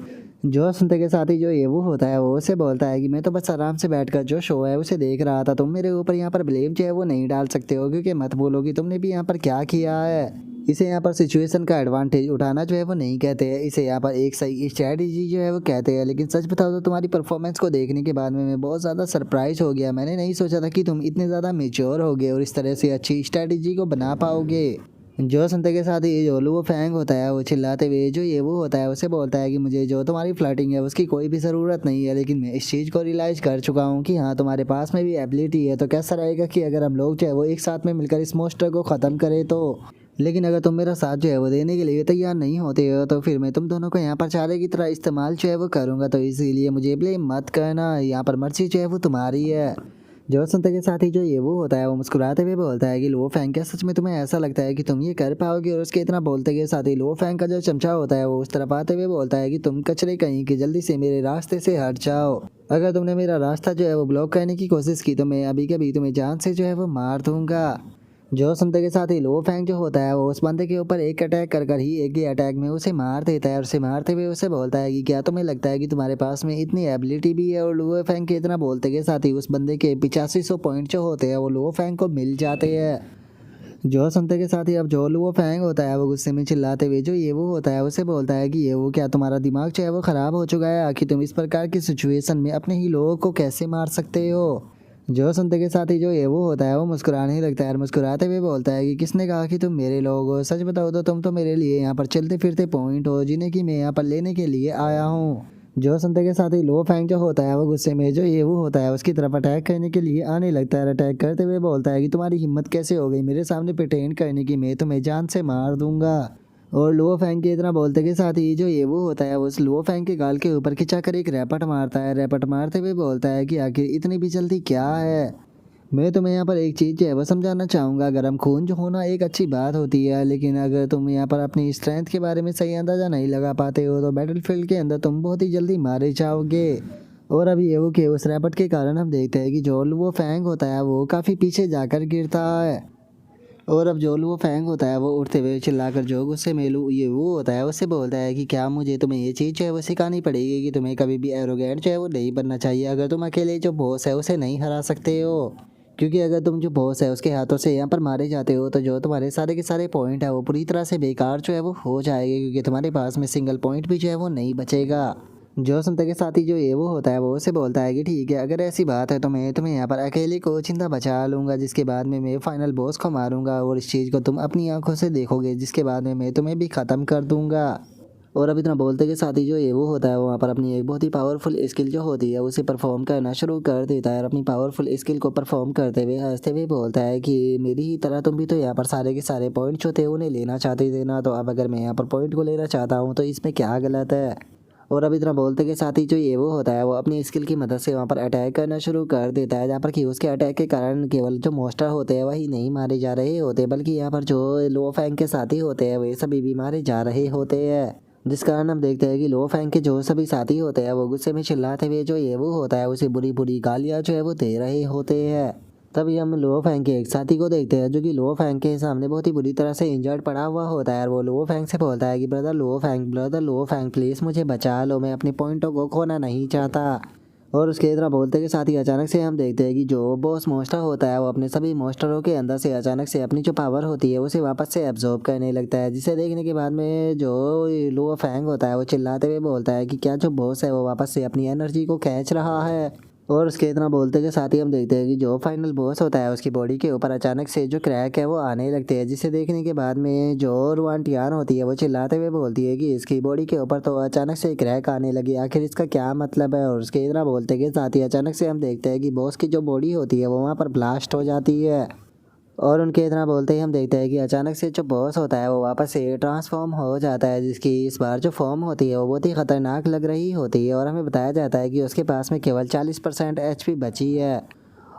जो सुनते के साथ ही जो ये वो होता है वो उसे बोलता है कि मैं तो बस आराम से बैठकर जो शो है उसे देख रहा था, तुम मेरे ऊपर यहाँ पर ब्लेम जो है वो नहीं डाल सकते हो, क्योंकि मत बोलो कि तुमने भी यहाँ पर क्या किया है। इसे यहाँ पर सिचुएशन का एडवांटेज उठाना जो है वो नहीं कहते हैं, इसे यहाँ पर एक सही स्ट्रैटेजी जो है वो कहते हैं। लेकिन सच बताओ तो तुम्हारी परफॉर्मेंस को देखने के बाद में मैं बहुत ज़्यादा सरप्राइज हो गया, मैंने नहीं सोचा था कि तुम इतने ज़्यादा मेच्योर होगे और इस तरह से अच्छी स्ट्रैटेजी को बना पाओगे। जो सुनते के साथ ही जो लो फैंग होता है वो चिल्लाते हुए जो ये वो होता है उसे बोलता है कि मुझे जो तुम्हारी फ्लर्टिंग है उसकी कोई भी ज़रूरत नहीं है, लेकिन मैं इस चीज़ को रियलाइज़ कर चुका हूँ कि हाँ, तुम्हारे पास में भी एबिलिटी है, तो कैसा रहेगा कि अगर हम लोग चाहे वो एक साथ में मिलकर इस मॉन्स्टर को ख़त्म करें तो। लेकिन अगर तुम मेरा साथ जो है वो देने के लिए तैयार नहीं होते हो तो फिर मैं तुम दोनों को यहाँ पर चारे की तरह इस्तेमाल जो है वो करूँगा, तो इसीलिए मुझे ब्लेम मत करना, यहाँ पर मर्जी जो है वो तुम्हारी है। जो सुनते के साथ ही जो ये वो होता है वो मुस्कुराते हुए बोलता है कि लो फैंग, क्या सच में तुम्हें ऐसा लगता है कि तुम ये कर पाओगे। और उसके इतना बोलते के साथ ही लो फैंग का जो चमचा होता है वो उस तरफ आते हुए बोलता है कि तुम कचरे कहीं कि जल्दी से मेरे रास्ते से हट जाओ, अगर तुमने मेरा रास्ता जो है वो ब्लॉक करने की कोशिश की तो मैं अभी के अभी तुम्हें जान से जो है वो मार दूंगा। जो सुनते के साथ ही लो फैंग जो होता है वो उस बंदे के ऊपर एक अटैक कर ही एक ही अटैक में उसे मार देता है और उसे मारते हुए उसे बोलता है कि क्या तुम्हें लगता है कि तुम्हारे पास में इतनी एबिलिटी भी है। और लो फैंग के इतना बोलते के साथ ही उस बंदे के 8500 पॉइंट जो होते हैं वो लो फैंग को मिल जाते हैं। जो सुनते के साथ ही अब जो वो फैंग होता है वो गुस्से में चिल्लाते हुए जो ये वो होता है उसे बोलता है कि ये वो क्या तुम्हारा दिमाग जो है वो ख़राब हो चुका है, आखिर तुम इस प्रकार की सिचुएशन में अपने ही लोगों को कैसे मार सकते हो। जो सुनते के साथ ही जो ये वो होता है वो मुस्कुराने ही लगता है और मुस्कुराते हुए बोलता है कि किसने कहा कि तुम मेरे लोग हो, सच बताओ तो तुम तो मेरे लिए यहाँ पर चलते फिरते पॉइंट हो जिन्हें कि मैं यहाँ पर लेने के लिए आया हूँ। जो सुनते के साथ ही लो फैंग जो होता है वो गुस्से में जो ये वो होता है उसकी तरफ अटैक करने के लिए आने लगता है। अटैक करते हुए बोलता है कि तुम्हारी हिम्मत कैसे हो गई मेरे सामने प्रिटेंड करने की, मैं तुम्हें जान से मार दूंगा। और लो फैंग के इतना बोलते के साथ ही जो ये वो होता है उस लो फैंग के गाल के ऊपर खिंचा कर एक रैपट मारता है। रैपट मारते हुए बोलता है कि आखिर इतनी भी जल्दी क्या है। मैं तुम्हें यहाँ पर एक चीज़ जो है वो समझाना चाहूँगा, गर्म खून जो होना एक अच्छी बात होती है, लेकिन अगर तुम यहाँ पर अपनी स्ट्रेंथ के बारे में सही अंदाज़ा नहीं लगा पाते हो तो बैटलफील्ड के अंदर तुम बहुत ही जल्दी मारे जाओगे। और अभी ये वो के उस रैपट के कारण हम देखते हैं कि जो वो फैंग होता है वो काफ़ी पीछे जाकर गिरता है। और अब जो वो फैंग होता है वो उठते हुए चिल्लाकर जो गुस्से में ये वो होता है उससे बोलता है कि क्या मुझे तुम्हें ये चीज़ जो है वो सिखानी पड़ेगी कि तुम्हें कभी भी एरोगेंट जो है वो नहीं बनना चाहिए, अगर तुम अकेले जो बॉस है उसे नहीं हरा सकते हो। क्योंकि अगर तुम जो बॉस है उसके हाथों से यहाँ पर मारे जाते हो तो जो तुम्हारे सारे के सारे पॉइंट है वो पूरी तरह से बेकार जो है वो हो जाएंगे, क्योंकि तुम्हारे पास में सिंगल पॉइंट भी जो है वो नहीं बचेगा। जो सुनते के साथ ही जो ये वो होता है वो उसे बोलता है कि ठीक है, अगर ऐसी बात है तो मैं तुम्हें यहाँ पर अकेले को जिंदा बचा लूँगा, जिसके बाद में मैं फाइनल बॉस को मारूंगा और इस चीज़ को तुम अपनी आंखों से देखोगे, जिसके बाद में मैं तुम्हें भी ख़त्म कर दूंगा। और अब इतना बोलते के साथ ही जो ये वो होता है वहाँ पर अपनी एक बहुत ही पावरफुल स्किल जो होती है उसे परफॉर्म करना शुरू कर देता है। और अपनी पावरफुल स्किल को परफॉर्म करते हुए हंसते हुए बोलता है कि मेरी ही तरह तुम भी तो यहाँ पर सारे के सारे पॉइंट जो थे उन्हें लेना चाहते थे ना, तो अब अगर मैं यहाँ पर पॉइंट को लेना चाहता हूँ तो इसमें क्या गलत है। और अब इतना बोलते के साथ ही जो ये वो होता है वो अपनी स्किल की मदद से वहाँ पर अटैक करना शुरू कर देता है, जहाँ पर कि उसके अटैक के कारण केवल जो मोस्टर होते हैं वही नहीं मारे जा रहे होते, बल्कि यहाँ पर जो लो फैंग के साथी होते हैं वे सभी भी मारे जा रहे होते हैं। जिस कारण हम देखते हैं कि लो फैंग के जो सभी साथी होते हैं वो गुस्से में चिल्लाते हुए जो ये वो होता है उसे बुरी बुरी गालियाँ जो है वो दे रहे होते हैं। तभी हम लो फैंग के एक साथी को देखते हैं जो कि लो फैंग के सामने बहुत ही बुरी तरह से इंजर्ड पड़ा हुआ होता है। और वो लो फैंग से बोलता है कि ब्रदर लो फैंग प्लीज़ मुझे बचा लो, मैं अपने पॉइंटों को खोना नहीं चाहता। और उसके इतना बोलते के साथ ही अचानक से हम देखते हैं कि जो बॉस मॉन्स्टर होता है वो अपने सभी मॉन्स्टरों के अंदर से अचानक से अपनी जो पावर होती है उसे वापस से एब्जॉर्ब करने लगता है, जिसे देखने के बाद में जो लो फैंग होता है वो चिल्लाते हुए बोलता है कि क्या जो बॉस है वो वापस से अपनी एनर्जी को खींच रहा है। और उसके इतना बोलते के साथ ही हम देखते हैं कि जो फाइनल बॉस होता है उसकी बॉडी के ऊपर अचानक से जो क्रैक है वो आने लगते हैं, जिसे देखने के बाद में जो रुआनटियान होती है वो चिल्लाते हुए बोलती है कि इसकी बॉडी के ऊपर तो अचानक से क्रैक आने लगी, आखिर इसका क्या मतलब है। और उसके इतना बोलते के साथ ही अचानक से हम देखते हैं कि बॉस की जो बॉडी होती है वो वहाँ पर ब्लास्ट हो जाती है। और उनके इतना बोलते ही हम देखते हैं कि अचानक से जो बॉस होता है वो वापस से ट्रांसफॉर्म हो जाता है, जिसकी इस बार जो फॉर्म होती है वो बहुत ही ख़तरनाक लग रही होती है। और हमें बताया जाता है कि उसके पास में केवल 40% एचपी बची है।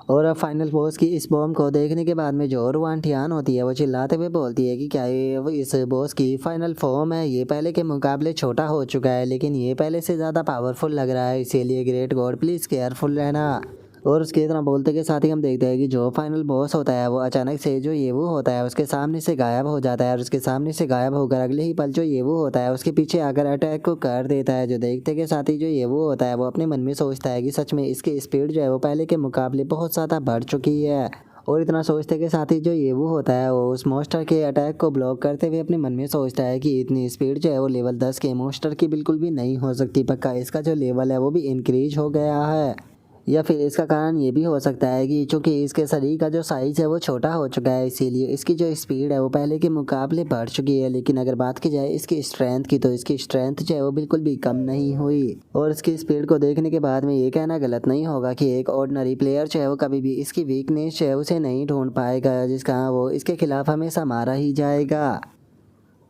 और अब फाइनल बॉस की इस बॉम्ब को देखने के बाद में जो रुआनटियान होती है वो चिल्लाते हुए बोलती है कि क्या ये वो इस बॉस की फाइनल फॉर्म है, ये पहले के मुकाबले छोटा हो चुका है लेकिन ये पहले से ज़्यादा पावरफुल लग रहा है, इसीलिए ग्रेट गॉड प्लीज़ केयरफुल रहना। और उसके इतना बोलते के साथ ही हम देखते हैं कि जो फाइनल बॉस होता है वो अचानक से जो ये वो होता है उसके सामने से गायब हो जाता है। और उसके सामने से गायब होकर अगले ही पल जो ये वो होता है उसके पीछे आकर अटैक को कर देता है। जो देखते के साथ ही जो ये वो होता है वो अपने मन में सोचता है कि सच में इसकी स्पीड जो है वो पहले के मुकाबले बहुत ज़्यादा बढ़ चुकी है। और इतना सोचते के साथ ही जो ये वो होता है वो उस मॉन्स्टर के अटैक को ब्लॉक करते हुए अपने मन में सोचता है कि इतनी स्पीड जो है वो लेवल 10 के मॉन्स्टर की बिल्कुल भी नहीं हो सकती, पक्का इसका जो लेवल है वो भी इंक्रीज हो गया है। या फिर इसका कारण ये भी हो सकता है कि चूंकि इसके शरीर का जो साइज़ है वो छोटा हो चुका है, इसीलिए इसकी जो स्पीड है वो पहले के मुकाबले बढ़ चुकी है। लेकिन अगर बात की जाए इसकी स्ट्रेंथ की तो इसकी स्ट्रेंथ जो है वो बिल्कुल भी कम नहीं हुई। और इसकी स्पीड को देखने के बाद में ये कहना गलत नहीं होगा कि एक ऑर्डिनरी प्लेयर जो है वो कभी भी इसकी वीकनेस जो है उसे नहीं ढूंढ पाएगा, जिसका वो इसके खिलाफ हमेशा मारा ही जाएगा।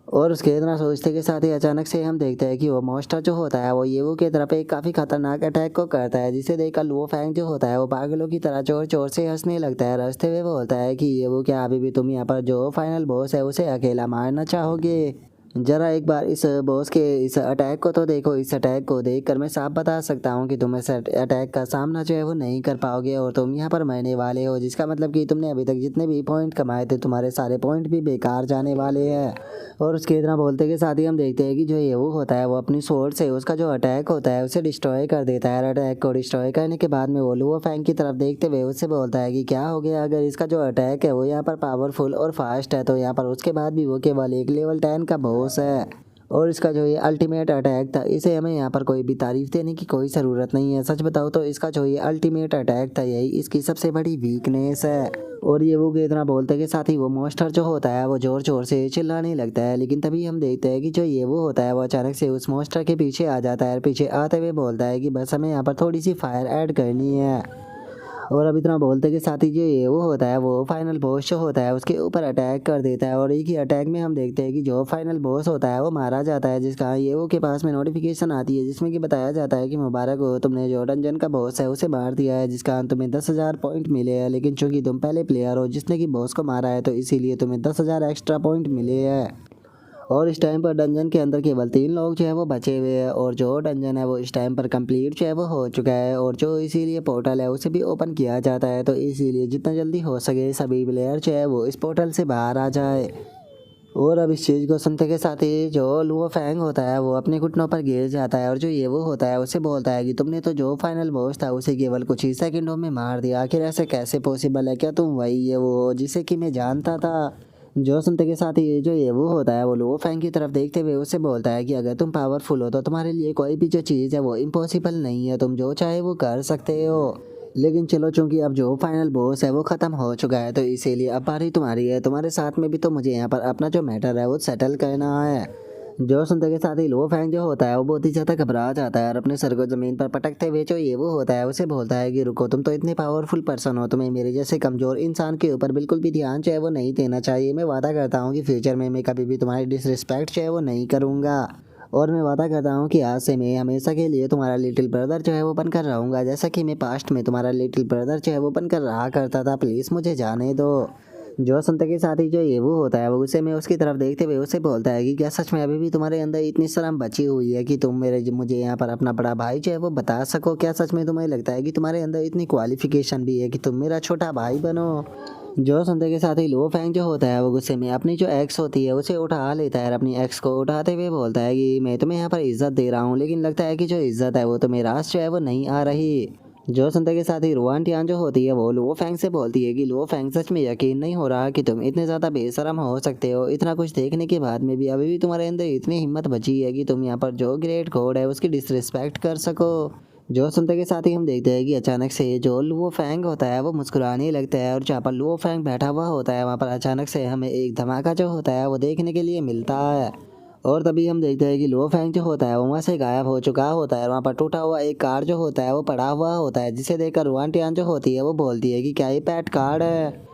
और उसके इतना सोचते के साथ ही अचानक से हम देखते हैं कि वो मॉन्स्टर जो होता है वो ये वो की तरफ एक काफ़ी खतरनाक अटैक को करता है, जिसे देखकर लुओ फैंग जो होता है वो पागलों की तरह जोर जोर से हंसने लगता है। हंसते हुए बोलता है कि ये वो क्या अभी भी तुम यहाँ पर जो फाइनल बॉस है उसे अकेला मारना चाहोगे। जरा एक बार इस बॉस के इस अटैक को तो देखो। इस अटैक को देखकर मैं साफ बता सकता हूँ कि तुम इस अटैक का सामना जो है वो नहीं कर पाओगे और तुम यहाँ पर मरने वाले हो, जिसका मतलब कि तुमने अभी तक जितने भी पॉइंट कमाए थे तुम्हारे सारे पॉइंट भी बेकार जाने वाले हैं। और उसके इतना बोलते के साथ ही हम देखते हैं कि जो ये वो होता है वो अपनी स्वॉर्ड से उसका जो अटैक होता है उसे डिस्ट्रॉय कर देता है। अटैक को डिस्ट्रॉय करने के बाद में वो लुओ फैंग की तरफ देखते हुए उससे बोलता है कि क्या हो गया, अगर इसका जो अटैक है वो यहाँ पर पावरफुल और फास्ट है तो यहाँ पर उसके बाद भी वो केवल एक लेवल 10 का बॉस है। और इसका जो ये अल्टीमेट अटैक था इसे हमें यहाँ पर कोई भी तारीफ देने की कोई ज़रूरत नहीं है। सच बताओ तो इसका जो ये अल्टीमेट अटैक था यही इसकी सबसे बड़ी वीकनेस है। और ये वो इतना बोलते के साथ ही वो मॉन्स्टर जो होता है वो जोर जोर से चिल्लाने लगता है, लेकिन तभी हम देखते हैं कि जो ये वो होता है वो अचानक से उस मॉन्स्टर के पीछे आ जाता है। पीछे आते हुए बोलता है कि बस हमें यहाँ पर थोड़ी सी फायर ऐड करनी है। और अब इतना बोलते के साथ ही जो ये वो होता है वो फाइनल बॉस जो होता है उसके ऊपर अटैक कर देता है। और एक ही अटैक में हम देखते हैं कि जो फाइनल बॉस होता है वो मारा जाता है, जिसका ये वो के पास में नोटिफिकेशन आती है जिसमें कि बताया जाता है कि मुबारक हो, तुमने जो डंजन का बॉस है उसे मार दिया है, जिसका तुम्हें 10,000 पॉइंट मिले हैं। लेकिन चूंकि तुम पहले प्लेयर हो जिसने कि बॉस को मारा है तो इसीलिए तुम्हें 10,000 एक्स्ट्रा पॉइंट मिले हैं। और इस टाइम पर डंजन के अंदर केवल 3 लोग जो है वो बचे हुए हैं और जो डंजन है वो इस टाइम पर कंप्लीट जो है वो हो चुका है। और जो इसीलिए पोर्टल है उसे भी ओपन किया जाता है, तो इसीलिए जितना जल्दी हो सके सभी प्लेयर जो है वो इस पोर्टल से बाहर आ जाए। और अब इस चीज़ को सुनते के साथ ही जो लुओ फैंग होता है वो अपने घुटनों पर गिर जाता है और जो ये वो होता है उसे बोलता है कि तुमने तो जो फाइनल बॉस था उसे केवल कुछ ही सेकंडों में मार दिया, आखिर ऐसे कैसे पॉसिबल है, क्या तुम वही है वो हो जिसे कि मैं जानता था। जो सुनते के साथ ही जो ये वो होता है वो लुओ फैंग की तरफ देखते हुए उससे बोलता है कि अगर तुम पावरफुल हो तो तुम्हारे लिए कोई भी जो चीज़ है वो इम्पॉसिबल नहीं है, तुम जो चाहे वो कर सकते हो। लेकिन चलो चूंकि अब जो फाइनल बॉस है वो ख़त्म हो चुका है तो इसीलिए अब बारी तुम्हारी है, तुम्हारे साथ में भी तो मुझे यहाँ पर अपना जो मैटर है वो सेटल करना है। जो सुनते के साथ ही लो फैंग जो होता है वो बहुत ही ज़्यादा घबरा जाता है और अपने सर को ज़मीन पर पटकते हुए जो ये वो होता है उसे बोलता है कि रुको, तुम तो इतने पावरफुल पर्सन हो, तुम्हें मेरे जैसे कमज़ोर इंसान के ऊपर बिल्कुल भी ध्यान जो है वो नहीं देना चाहिए। मैं वादा करता हूँ कि फ्यूचर में मैं कभी भी तुम्हारी डिसरिस्पेक्ट जो है वो नहीं करूँगा। और मैं वादा करता हूँ कि आज से मैं हमेशा के लिए तुम्हारा लिटिल ब्रदर जो है वो बनकर रहूँगा, जैसा कि मैं पास्ट में तुम्हारा लिटिल ब्रदर जो है वो बनकर रहा करता था। प्लीज़ मुझे जाने दो। जो सुनते के साथ ही जो ये वो होता है वो उसे मैं उसकी तरफ देखते हुए उसे बोलता है कि क्या सच में अभी भी तुम्हारे अंदर इतनी शर्म बची हुई है कि तुम मुझे यहाँ पर अपना बड़ा भाई जो है वो बता सको? क्या सच में तुम्हें लगता है कि तुम्हारे अंदर इतनी क्वालिफिकेशन भी है कि तुम मेरा छोटा भाई बनो? जो सुनते के साथ ही लो फैंग जो होता है वो गुस्से में अपनी जो एक्स होती है उसे उठा लेता है और अपनी एक्स को उठाते हुए बोलता है कि मैं तुम्हें यहाँ पर इज्जत दे रहा हूँ, लेकिन लगता है कि जो इज्जत है वो तुम्हें रास जो है वो नहीं आ रही। जो सुनते के साथ ही रुआन टियान जो होती है वो लुओ फैंग से बोलती है कि लुओ फैंग, सच में यकीन नहीं हो रहा कि तुम इतने ज़्यादा बेशरम हो सकते हो। इतना कुछ देखने के बाद में भी अभी भी तुम्हारे अंदर इतनी हिम्मत बची है कि तुम यहाँ पर जो ग्रेट गॉड है उसकी डिसरिस्पेक्ट कर सको। जो सुनते के साथ ही हम देखते हैं कि अचानक से जो लुओ फैंग होता है वो मुस्कुराने लगता है और जहाँ पर लुओ फैंग बैठा हुआ होता है वहाँ पर अचानक से हमें एक धमाका जो होता है वो देखने के लिए मिलता है। और तभी हम देखते हैं कि लुओ फैंग जो होता है वो वहाँ से गायब हो चुका होता है। वहाँ पर टूटा हुआ एक कार जो होता है वो पड़ा हुआ होता है, जिसे देखकर रुआन टियान जो होती है वो बोलती है कि क्या ये पेट कार्ड है।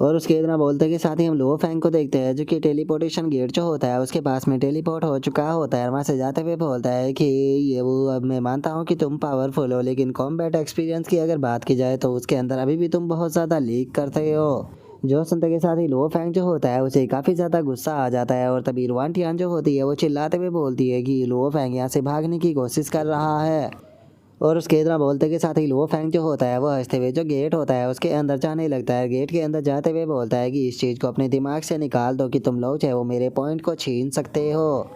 और उसके इतना बोलते के साथ ही हम लुओ फैंग को देखते हैं जो कि टेलीपोर्टेशन गेट जो होता है उसके पास में टेलीपोर्ट हो चुका होता है। वहाँ से जाते हुए बोलता है कि ये वो, अब मैं मानता हूँ कि तुम पावरफुल हो, लेकिन कॉम्बैट एक्सपीरियंस की अगर बात की जाए तो उसके अंदर अभी भी तुम बहुत ज़्यादा लीक करते हो। जो सुनते के साथ ही लुओ फैंग जो होता है उसे काफ़ी ज़्यादा गुस्सा आ जाता है और तभी रुआन टियान जो होती है वो चिल्लाते हुए बोलती है कि लुओ फैंग यहाँ से भागने की कोशिश कर रहा है। और उसके इतना बोलते के साथ ही लुओ फैंग जो होता है वो हंसते हुए जो गेट होता है उसके अंदर जाने लगता है। गेट के अंदर जाते हुए बोलता है कि इस चीज़ को अपने दिमाग से निकाल दो कि तुम लोग चाहे वो मेरे पॉइंट को छीन सकते हो।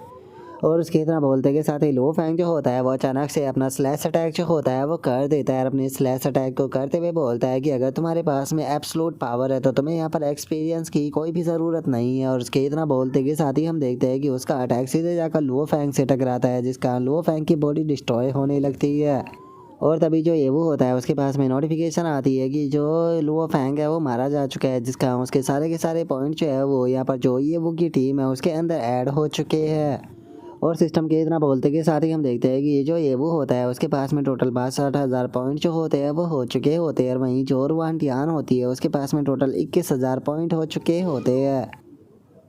और उसके इतना बोलते के साथ ही लुओ फैंग जो होता है वो अचानक से अपना स्लैश अटैक जो होता है वो कर देता है और अपने स्लैश अटैक को करते हुए बोलता है कि अगर तुम्हारे पास में एब्सोल्यूट पावर है तो तुम्हें यहाँ पर एक्सपीरियंस की कोई भी ज़रूरत नहीं है। और उसके इतना बोलते के साथ ही हम देखते हैं कि उसका अटैक सीधे जाकर लुओ फैंग से टकराता है, जिसका लुओ फैंग की बॉडी डिस्ट्रॉय होने लगती है। और तभी जो ये वो होता है उसके पास में नोटिफिकेशन आती है कि जो लुओ फैंग है वो मारा जा चुका है, जिसका उसके सारे के सारे पॉइंट जो है वो यहाँ पर जो ये वो की टीम है उसके अंदर ऐड हो चुके हैं। और सिस्टम के इतना बोलते के साथ ही हम देखते हैं कि ये जो ये वो होता है उसके पास में टोटल 62,000 पॉइंट जो होते हैं वो हो चुके होते हैं। और वहीं जो रुआन टियान होती है उसके पास में टोटल 21,000 पॉइंट हो चुके होते हैं।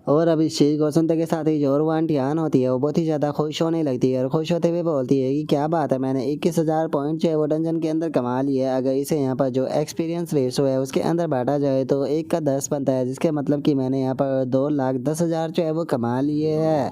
और अब इस चीज़ को सुनते के साथ ही जो रुआन टियान होती है वो बहुत ही ज़्यादा खुश होने लगती है और खुश होते हुए बोलती है कि क्या बात है, मैंने 21,000 पॉइंट जो है वो डंजन के अंदर कमा लिए। अगर इसे यहाँ पर जो एक्सपीरियंस रेशो है उसके अंदर बांटा जाए तो 1 का 10 बनता है, जिसके मतलब कि मैंने यहाँ पर 2,10,000 जो है वो कमा लिए है।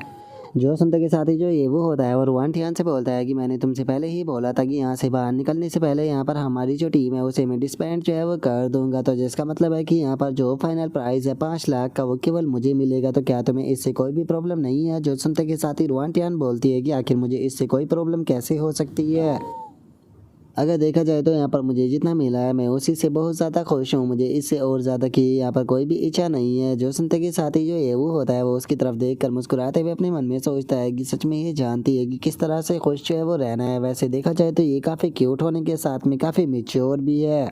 जो सुनते के साथ ही जो ये वो होता है और रुआन टियान से बोलता है कि मैंने तुमसे पहले ही बोला था कि यहाँ से बाहर निकलने से पहले यहाँ पर हमारी जो टीम है उसे मैं डिस्बैंड जो है वो कर दूंगा। तो जिसका मतलब है कि यहाँ पर जो फाइनल प्राइस है 5 लाख का वो केवल मुझे मिलेगा। तो क्या तुम्हें इससे कोई भी प्रॉब्लम नहीं है? जो सुनते के साथ ही रुआन टियान बोलती है कि आखिर मुझे इससे कोई प्रॉब्लम कैसे हो सकती है? अगर देखा जाए तो यहाँ पर मुझे जितना मिला है मैं उसी से बहुत ज़्यादा खुश हूँ। मुझे इससे और ज़्यादा की यहाँ पर कोई भी इच्छा नहीं है। जो सुनते के साथ ही जो ये वो होता है वो उसकी तरफ देखकर मुस्कुराते हुए अपने मन में सोचता है कि सच में ये जानती है कि किस तरह से खुश जो है वो रहना है। वैसे देखा जाए तो ये काफ़ी क्यूट होने के साथ में काफ़ी मेच्योर भी है।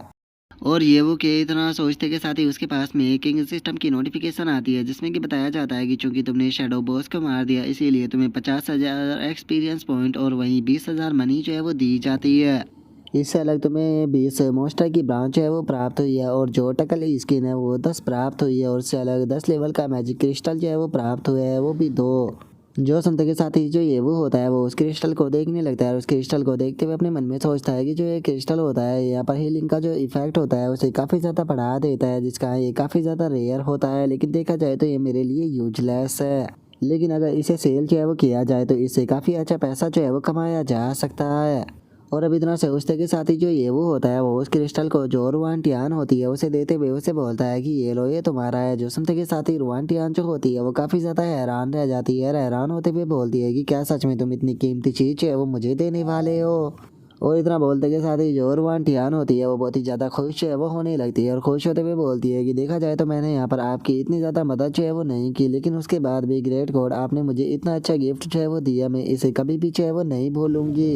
और ये वो के इतना सोचते के साथ ही उसके पास में किंग सिस्टम की नोटिफिकेशन आती है, जिसमें कि बताया जाता है कि चूंकि तुमने शेडो बॉस को मार दिया इसीलिए तुम्हें 50,000 एक्सपीरियंस पॉइंट और वहीं 20,000 मनी जो है वो दी जाती है। इससे अलग तुम्हें 20 मोस्टर की ब्रांच है वो प्राप्त हुई है और जो टकल स्किन है वो 10 प्राप्त हुई है और उससे अलग 10 लेवल का मैजिक क्रिस्टल जो है वो प्राप्त हुआ है, वो भी 2। जो सुनते के साथ ही जो ये वो होता है वो उस क्रिस्टल को देखने लगता है और उस क्रिस्टल को देखते हुए अपने मन में सोचता है कि जो ये क्रिस्टल होता है यहाँ पर हीलिंग का जो इफेक्ट होता है उसे काफ़ी ज़्यादा बढ़ा देता है, जिसका ये काफ़ी ज़्यादा रेयर होता है। लेकिन देखा जाए तो ये मेरे लिए यूजलेस है। लेकिन अगर इसे सेल जो है वो किया जाए तो इससे काफ़ी अच्छा पैसा जो है वो कमाया जा सकता है। और अब इतना सोचते के साथ ही जो ये वो होता है वो उस क्रिस्टल को जो रुआन टियान होती है उसे देते हुए उसे बोलता है कि ये लो ये तुम्हारा है। जो सुनते के साथ ही रुआन टियान जो होती है वो काफ़ी ज़्यादा हैरान रह जाती है, हैरान होते हुए बोलती है कि क्या सच में तुम इतनी कीमती चीज़ जो है वो मुझे देने वाले हो? और इतना बोलते के साथ ही जो रुआन टियान होती है वो बहुत ही ज़्यादा खुश जो है वो होने लगती है और खुश होते हुए बोलती है कि देखा जाए तो मैंने यहाँ पर आपकी इतनी ज़्यादा मदद जो है वो नहीं की, लेकिन उसके बाद भी ग्रेट गॉड आपने मुझे इतना अच्छा गिफ्ट जो है वो दिया, मैं इसे कभी भी जो है वो नहीं भूलूंगी।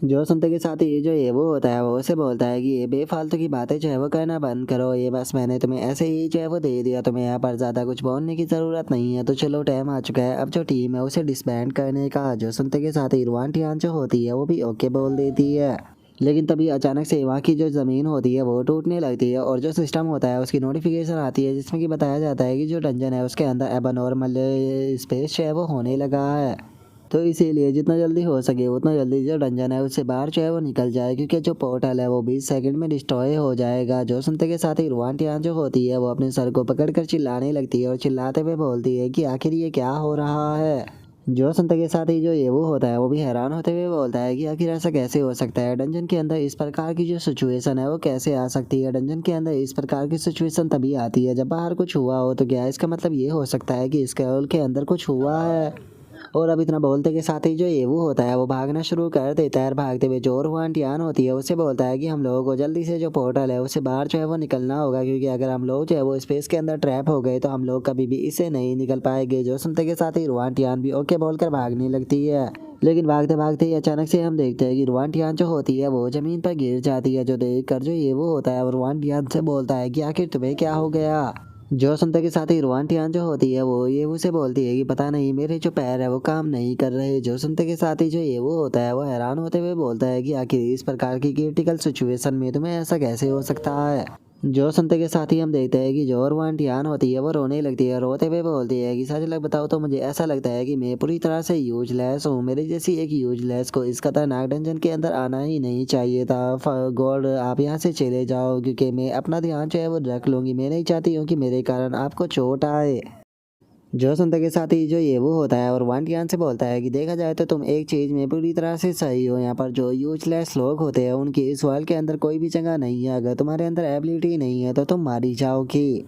जो सुनते के साथ ही जो ये वो होता है वो उसे बोलता है कि ये बेफालतू की बातें जो है वो करना बंद करो, ये बस मैंने तुम्हें ऐसे ही जो है वो दे दिया, तुम्हें यहाँ पर ज़्यादा कुछ बोलने की ज़रूरत नहीं है। तो चलो टाइम आ चुका है अब जो टीम है उसे डिसबैंड करने का। जो सुनते के साथ ही रुआन टियान जो होती है वो भी ओके बोल देती है। लेकिन तभी अचानक से वहाँ की जो ज़मीन होती है वो टूटने लगती है और जो सिस्टम होता है उसकी नोटिफिकेशन आती है, जिसमें कि बताया जाता है कि जो डंजन है उसके अंदर एबनॉर्मल स्पेस जो है वो होने लगा है। तो इसीलिए जितना जल्दी हो सके उतना जल्दी जो डंजन है उससे बाहर जो है वो निकल जाए, क्योंकि जो पोर्टल है वो 20 सेकंड में डिस्ट्रॉय हो जाएगा। जो सुनते के साथ ही रुआन टियान जो होती है वो अपने सर को पकड़कर चिल्लाने लगती है और चिल्लाते हुए बोलती है कि आखिर ये क्या हो रहा है? जो सुनते के साथ ही जो ये वो होता है वो भी हैरान होते हुए बोलता है कि आखिर ऐसा कैसे हो सकता है? डंजन के अंदर इस प्रकार की जो सिचुएशन है वो कैसे आ सकती है? डंजन के अंदर इस प्रकार की सिचुएशन तभी आती है जब बाहर कुछ हुआ हो। तो क्या इसका मतलब ये हो सकता है कि इस केवल के अंदर कुछ हुआ है? और अब इतना बोलते के साथ ही जो ये वो होता है वो भागना शुरू कर देता है। भागते हुए जो रुआन टियान होती है उससे बोलता है कि हम लोगों को जल्दी से जो पोर्टल है उससे बाहर जो है वो निकलना होगा, क्योंकि अगर हम लोग जो है वो स्पेस के अंदर ट्रैप हो गए तो हम लोग कभी भी इससे नहीं निकल पाएंगे। जो सुनते के साथ ही रुआन टियान भी ओके बोलकर भागने लगती है। लेकिन भागते भागते ही अचानक से हम देखते हैं कि रुआन टियान जो होती है वो ज़मीन पर गिर जाती है। जो देख कर जो ये वो होता है और रुआन टियान से बोलता है कि आखिर तुम्हें क्या हो गया? जो सुनते के साथ ही रुआन टियान जो होती है वो ये उसे बोलती है कि पता नहीं मेरे जो पैर है वो काम नहीं कर रहे। जो सुनते के साथ ही जो ये वो होता है वो हैरान होते हुए बोलता है कि आखिर इस प्रकार की क्रिटिकल सिचुएशन में तुम्हें ऐसा कैसे हो सकता है? जो सुनते के साथ ही हम देखते हैं कि जो रुआन टियान होती है वो रोने लगती है, रोते हुए बोलती है कि सच लग बताओ तो मुझे ऐसा लगता है कि मैं पूरी तरह से यूजलेस हूँ। मेरे जैसी एक यूजलेस को इस खतरनाक डंजन के अंदर आना ही नहीं चाहिए था। गॉड आप यहाँ से चले जाओ, क्योंकि मैं अपना ध्यान जो है वो रख लूँगी। मैं नहीं चाहती हूँ कि मेरे कारण आपको चोट आए। जो सुनते के साथ ही जो ये वो होता है और वांटियान से बोलता है कि देखा जाए तो तुम एक चीज़ में पूरी तरह से सही हो। यहाँ पर जो यूजलेस लोग होते हैं उनकी इस वर्ल्ड के अंदर कोई भी जगह नहीं है। अगर तुम्हारे अंदर एबिलिटी नहीं है तो तुम मारी जाओगी।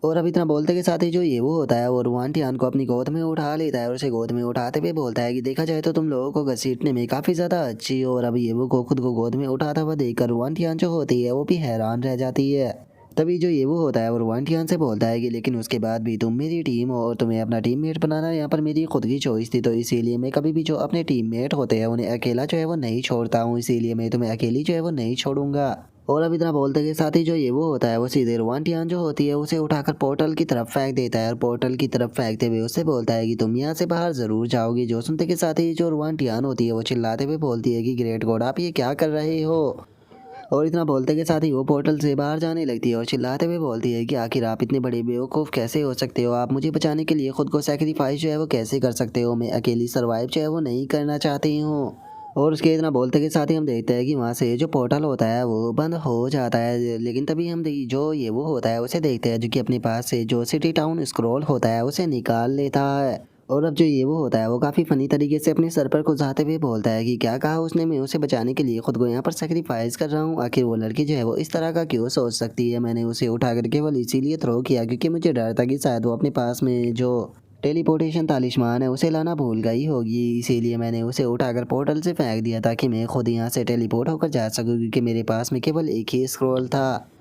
और अब इतना बोलते के साथ ही जो ये वो होता है वो रुआनटियान को अपनी गोद में उठा लेता है और उसे गोद में उठाते हुए बोलता है कि देखा जाए तो तुम लोगों को घसीटने में काफ़ी ज़्यादा अच्छी हो। और अब ये वो को खुद को गोद में उठाता हुआ देखकर रुआनटियान जो होती है वो भी हैरान रह जाती है। तभी जो ये वो होता है वो रुआनटियान से बोलता है कि लेकिन उसके बाद भी तुम मेरी टीम हो और तुम्हें अपना टीममेट बनाना यहाँ पर मेरी खुद की चॉइस थी। तो इसीलिए मैं कभी भी जो अपने टीममेट होते हैं उन्हें अकेला जो है वो नहीं छोड़ता हूँ, इसीलिए मैं तुम्हें अकेली जो है वो नहीं छोड़ूंगा। और अब इतना बोलते के साथ ही जो ये वो होता है वो सीधे रुआनटियान जो होती है उसे उठाकर पोर्टल की तरफ फेंक देता है और पोर्टल की तरफ फेंकते हुए उससे बोलता है कि तुम यहाँ से बाहर ज़रूर जाओगी। जो सुनते के साथ ही जो रुआनटियान होती है वो चिल्लाते हुए बोलती है कि ग्रेट गॉड आप ये क्या कर रहे हो? और इतना बोलते के साथ ही वो पोर्टल से बाहर जाने लगती है और चिल्लाते हुए बोलती है कि आखिर आप इतने बड़े बेवकूफ़ कैसे हो सकते हो, आप मुझे बचाने के लिए खुद को सेक्रीफाइस जो है वो कैसे कर सकते हो, मैं अकेली सर्वाइव जो है वो नहीं करना चाहती हूँ। और उसके इतना बोलते के साथ ही हम देखते हैं कि वहाँ से जो पोर्टल होता है वो बंद हो जाता है, लेकिन तभी हम जो ये वो होता है उसे देखते हैं जो कि अपने पास से जो सिटी टाउन स्क्रॉल होता है उसे निकाल लेता है। और अब जो ये वो होता है वो काफ़ी फ़नी तरीके से अपने सर पर खुजाते हुए बोलता है कि क्या कहा उसने, मैं उसे बचाने के लिए खुद को यहाँ पर सेक्रीफाइस कर रहा हूँ, आखिर वो लड़की जो है वो इस तरह का क्यों सोच सकती है, मैंने उसे उठा कर केवल इसीलिए थ्रो किया क्योंकि मुझे डर था कि शायद वो अपने पास में जो टेलीपोर्टेशन तालिस्मान है उसे लाना भूल गई होगी, इसीलिए मैंने उसे उठाकर पोर्टल से फेंक दिया ताकि मैं खुद यहाँ से टेलीपोर्ट होकर जा सकूँ क्योंकि मेरे पास में केवल एक ही स्क्रॉल था।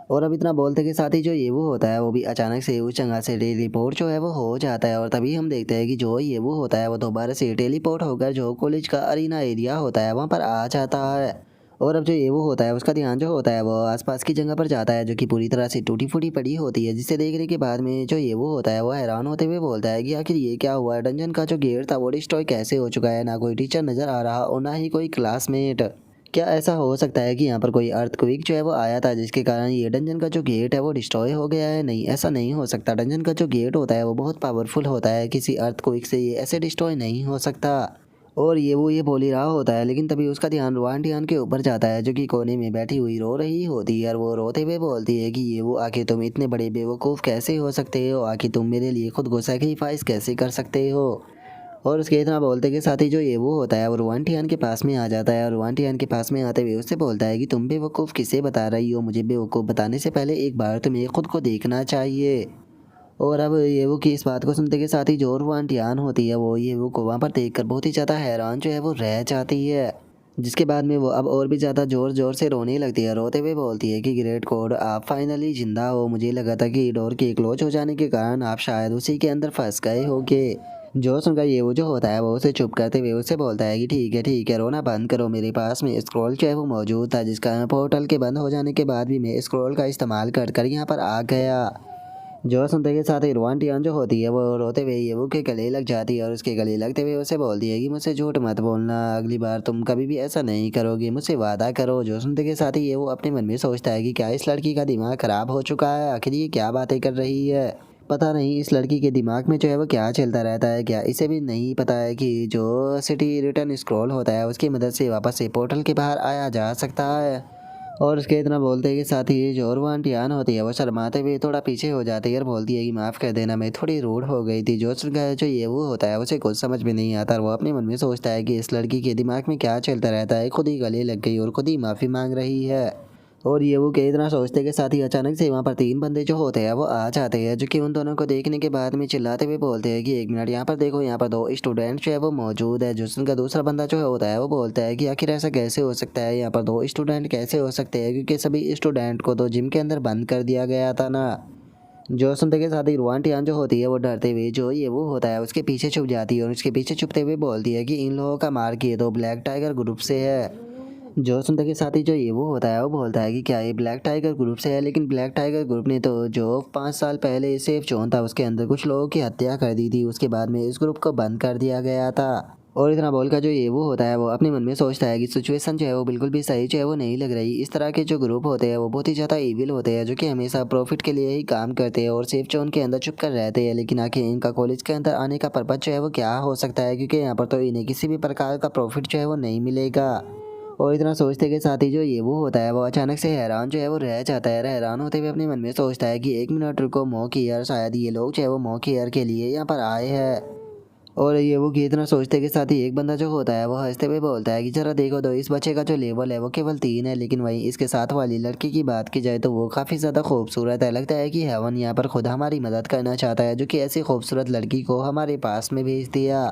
और अब इतना बोलते के साथ ही जो ये वो होता है वो भी अचानक से उस जगह से टेलीपोर्ट जो है वो हो जाता है और तभी हम देखते हैं कि जो ये वो होता है वो दोबारा से टेलीपोर्ट होकर जो कॉलेज का अरीना एरिया होता है वहाँ पर आ जाता है। और अब जो ये वो होता है उसका ध्यान जो होता है वो आसपास की जगह पर जाता है जो कि पूरी तरह से टूटी फूटी पड़ी होती है, जिसे देखने के बाद में जो ये वो होता है वो हैरान होते हुए बोलता है कि आखिर ये क्या हुआ, डंजन का जो गेट था वो डिस्ट्रॉय कैसे हो चुका है, ना कोई टीचर नज़र आ रहा और ना ही कोई क्लासमेट। क्या ऐसा हो सकता है कि यहाँ पर कोई अर्थक्वेक जो है वो आया था जिसके कारण ये डंजन का जो गेट है वो डिस्ट्रॉय हो गया है? नहीं, ऐसा नहीं हो सकता, डंजन का जो गेट होता है वो बहुत पावरफुल होता है, किसी अर्थक्वेक से ये ऐसे डिस्ट्रॉय नहीं हो सकता। और ये बोल ही रहा होता है लेकिन तभी उसका ध्यान रुआन के ऊपर जाता है जो कि कोने में बैठी हुई रो रही होती है और वो रोते हुए बोलती है कि ये वो आखिर तुम इतने बड़े बेवकूफ़ कैसे हो सकते हो, आखिर तुम मेरे लिए खुद को सेक्रीफाइस कैसे कर सकते हो। और उसके इतना बोलते के साथ ही जो ये वो होता है वो रुआन के पास में आ जाता है और रुआन के पास में आते हुए उससे बोलता है कि तुम बेवकूफ़ किसे बता रही हो, मुझे बेवकूफ़ बताने से पहले एक बार तुम्हें खुद को देखना चाहिए। और अब ये वो कि इस बात को सुनते के साथ ही जो रुआन होती है वो ये वो को वहाँ पर देखकर बहुत ही ज़्यादा हैरान जो है वो रह जाती है, जिसके बाद में वो अब और भी ज़्यादा ज़ोर ज़ोर से रोने लगती है, रोते हुए बोलती है कि ग्रेट कोड आप फाइनली ज़िंदा हो, मुझे लगा था कि डोर के क्लोज हो जाने के कारण आप शायद उसी के अंदर फंस गए होगे। जो सुनकर ये वो जो होता है वो उसे चुप करते हुए उससे बोलता है कि ठीक है रोना बंद करो, मेरे पास में स्क्रॉल जो है वो मौजूद था जिसका पोर्टल के बंद हो जाने के बाद भी मैं स्क्रॉल का इस्तेमाल कर कर यहाँ पर आ गया। जो सुनते के साथ ही रुआन जो होती है वो रोते हुए ये वो के गले लग जाती है और उसके गले लगते हुए उसे बोलती है कि मुझसे झूठ मत बोलना, अगली बार तुम कभी भी ऐसा नहीं करोगे, मुझसे वादा करो। जो सुनते के साथ ही ये वो अपने मन में सोचता है कि क्या इस लड़की का दिमाग ख़राब हो चुका है, आखिर ये क्या बातें कर रही है, पता नहीं इस लड़की के दिमाग में जो है वो क्या चलता रहता है, क्या इसे भी नहीं पता है कि जो सिटी रिटर्न स्क्रॉल होता है उसकी मदद से वापस से पोर्टल के बाहर आया जा सकता है। और उसके इतना बोलते के साथ ही जो रुआन होती है वो शर्माते हुए थोड़ा पीछे हो जाती है और बोलती है कि माफ़ कर देना, मैं थोड़ी रूड हो गई थी। जो सुनकर जो ये वो होता है उसे कुछ समझ में नहीं आता और वो अपने मन में सोचता है कि इस लड़की के दिमाग में क्या चलता रहता है, खुद ही गले लग गई और खुद ही माफ़ी मांग रही है। और ये वो के इतना सोचते के साथ ही अचानक से वहाँ पर तीन बंदे जो होते हैं वो आ जाते हैं जो कि उन दोनों को देखने के बाद में चिल्लाते हुए बोलते हैं कि एक मिनट यहाँ पर देखो, यहाँ पर दो स्टूडेंट जो है वो मौजूद है। जो उनका दूसरा बंदा जो है होता है वो बोलता है कि आखिर ऐसा कैसे हो सकता है, यहाँ पर दो स्टूडेंट कैसे हो सकते हैं क्योंकि सभी स्टूडेंट को तो जिम के अंदर बंद कर दिया गया था ना। जो सुनते के साथ ही रुआन जो होती है वो डरते हुए जो ये वो होता है उसके पीछे छुप जाती है और उसके पीछे छुपते हुए बोलती है कि इन लोगों का मार्क ये तो ब्लैक टाइगर ग्रुप से है। जो सुनते के साथ ही जो ये वो होता है वो बोलता है कि क्या ये ब्लैक टाइगर ग्रुप से है, लेकिन ब्लैक टाइगर ग्रुप ने तो जो 5 साल पहले सेफ जोन था उसके अंदर कुछ लोगों की हत्या कर दी थी, उसके बाद में इस ग्रुप को बंद कर दिया गया था। और इतना बोलकर जो ये वो होता है वो अपने मन में सोचता है कि सिचुएशन जो है वो बिल्कुल भी सही जो है वो नहीं लग रही, इस तरह के जो ग्रुप होते हैं वो बहुत ही ज़्यादा ईविल होते हैं जो कि हमेशा प्रॉफिट के लिए ही काम करते हैं और सेफ जोन के अंदर छुप कर रहते हैं, लेकिन आखिर इनका कॉलेज के अंदर आने का पर्पज़ जो है वो क्या हो सकता है क्योंकि यहाँ पर तो इन्हें किसी भी प्रकार का प्रॉफिट जो है वो नहीं मिलेगा। और इतना सोचते के साथ ही जो ये वो होता है वो अचानक से हैरान जो है वो रह जाता है, हैरान होते हुए अपने मन में सोचता है कि एक मिनट रुको, मॉक ईयर, शायद ये लोग जो है वो मॉक ईयर के लिए यहाँ पर आए हैं। और ये वो कि इतना सोचते के साथ ही एक बंदा जो होता है वो हंसते हुए बोलता है कि जरा देखो तो इस बच्चे का जो लेवल है वो केवल 3 है, लेकिन वहीं इसके साथ वाली लड़की की बात की जाए तो वो काफ़ी ज़्यादा खूबसूरत है, लगता है कि हेवन यहाँ पर खुद हमारी मदद करना चाहता है जो कि ऐसी खूबसूरत लड़की को हमारे पास में भेज दिया।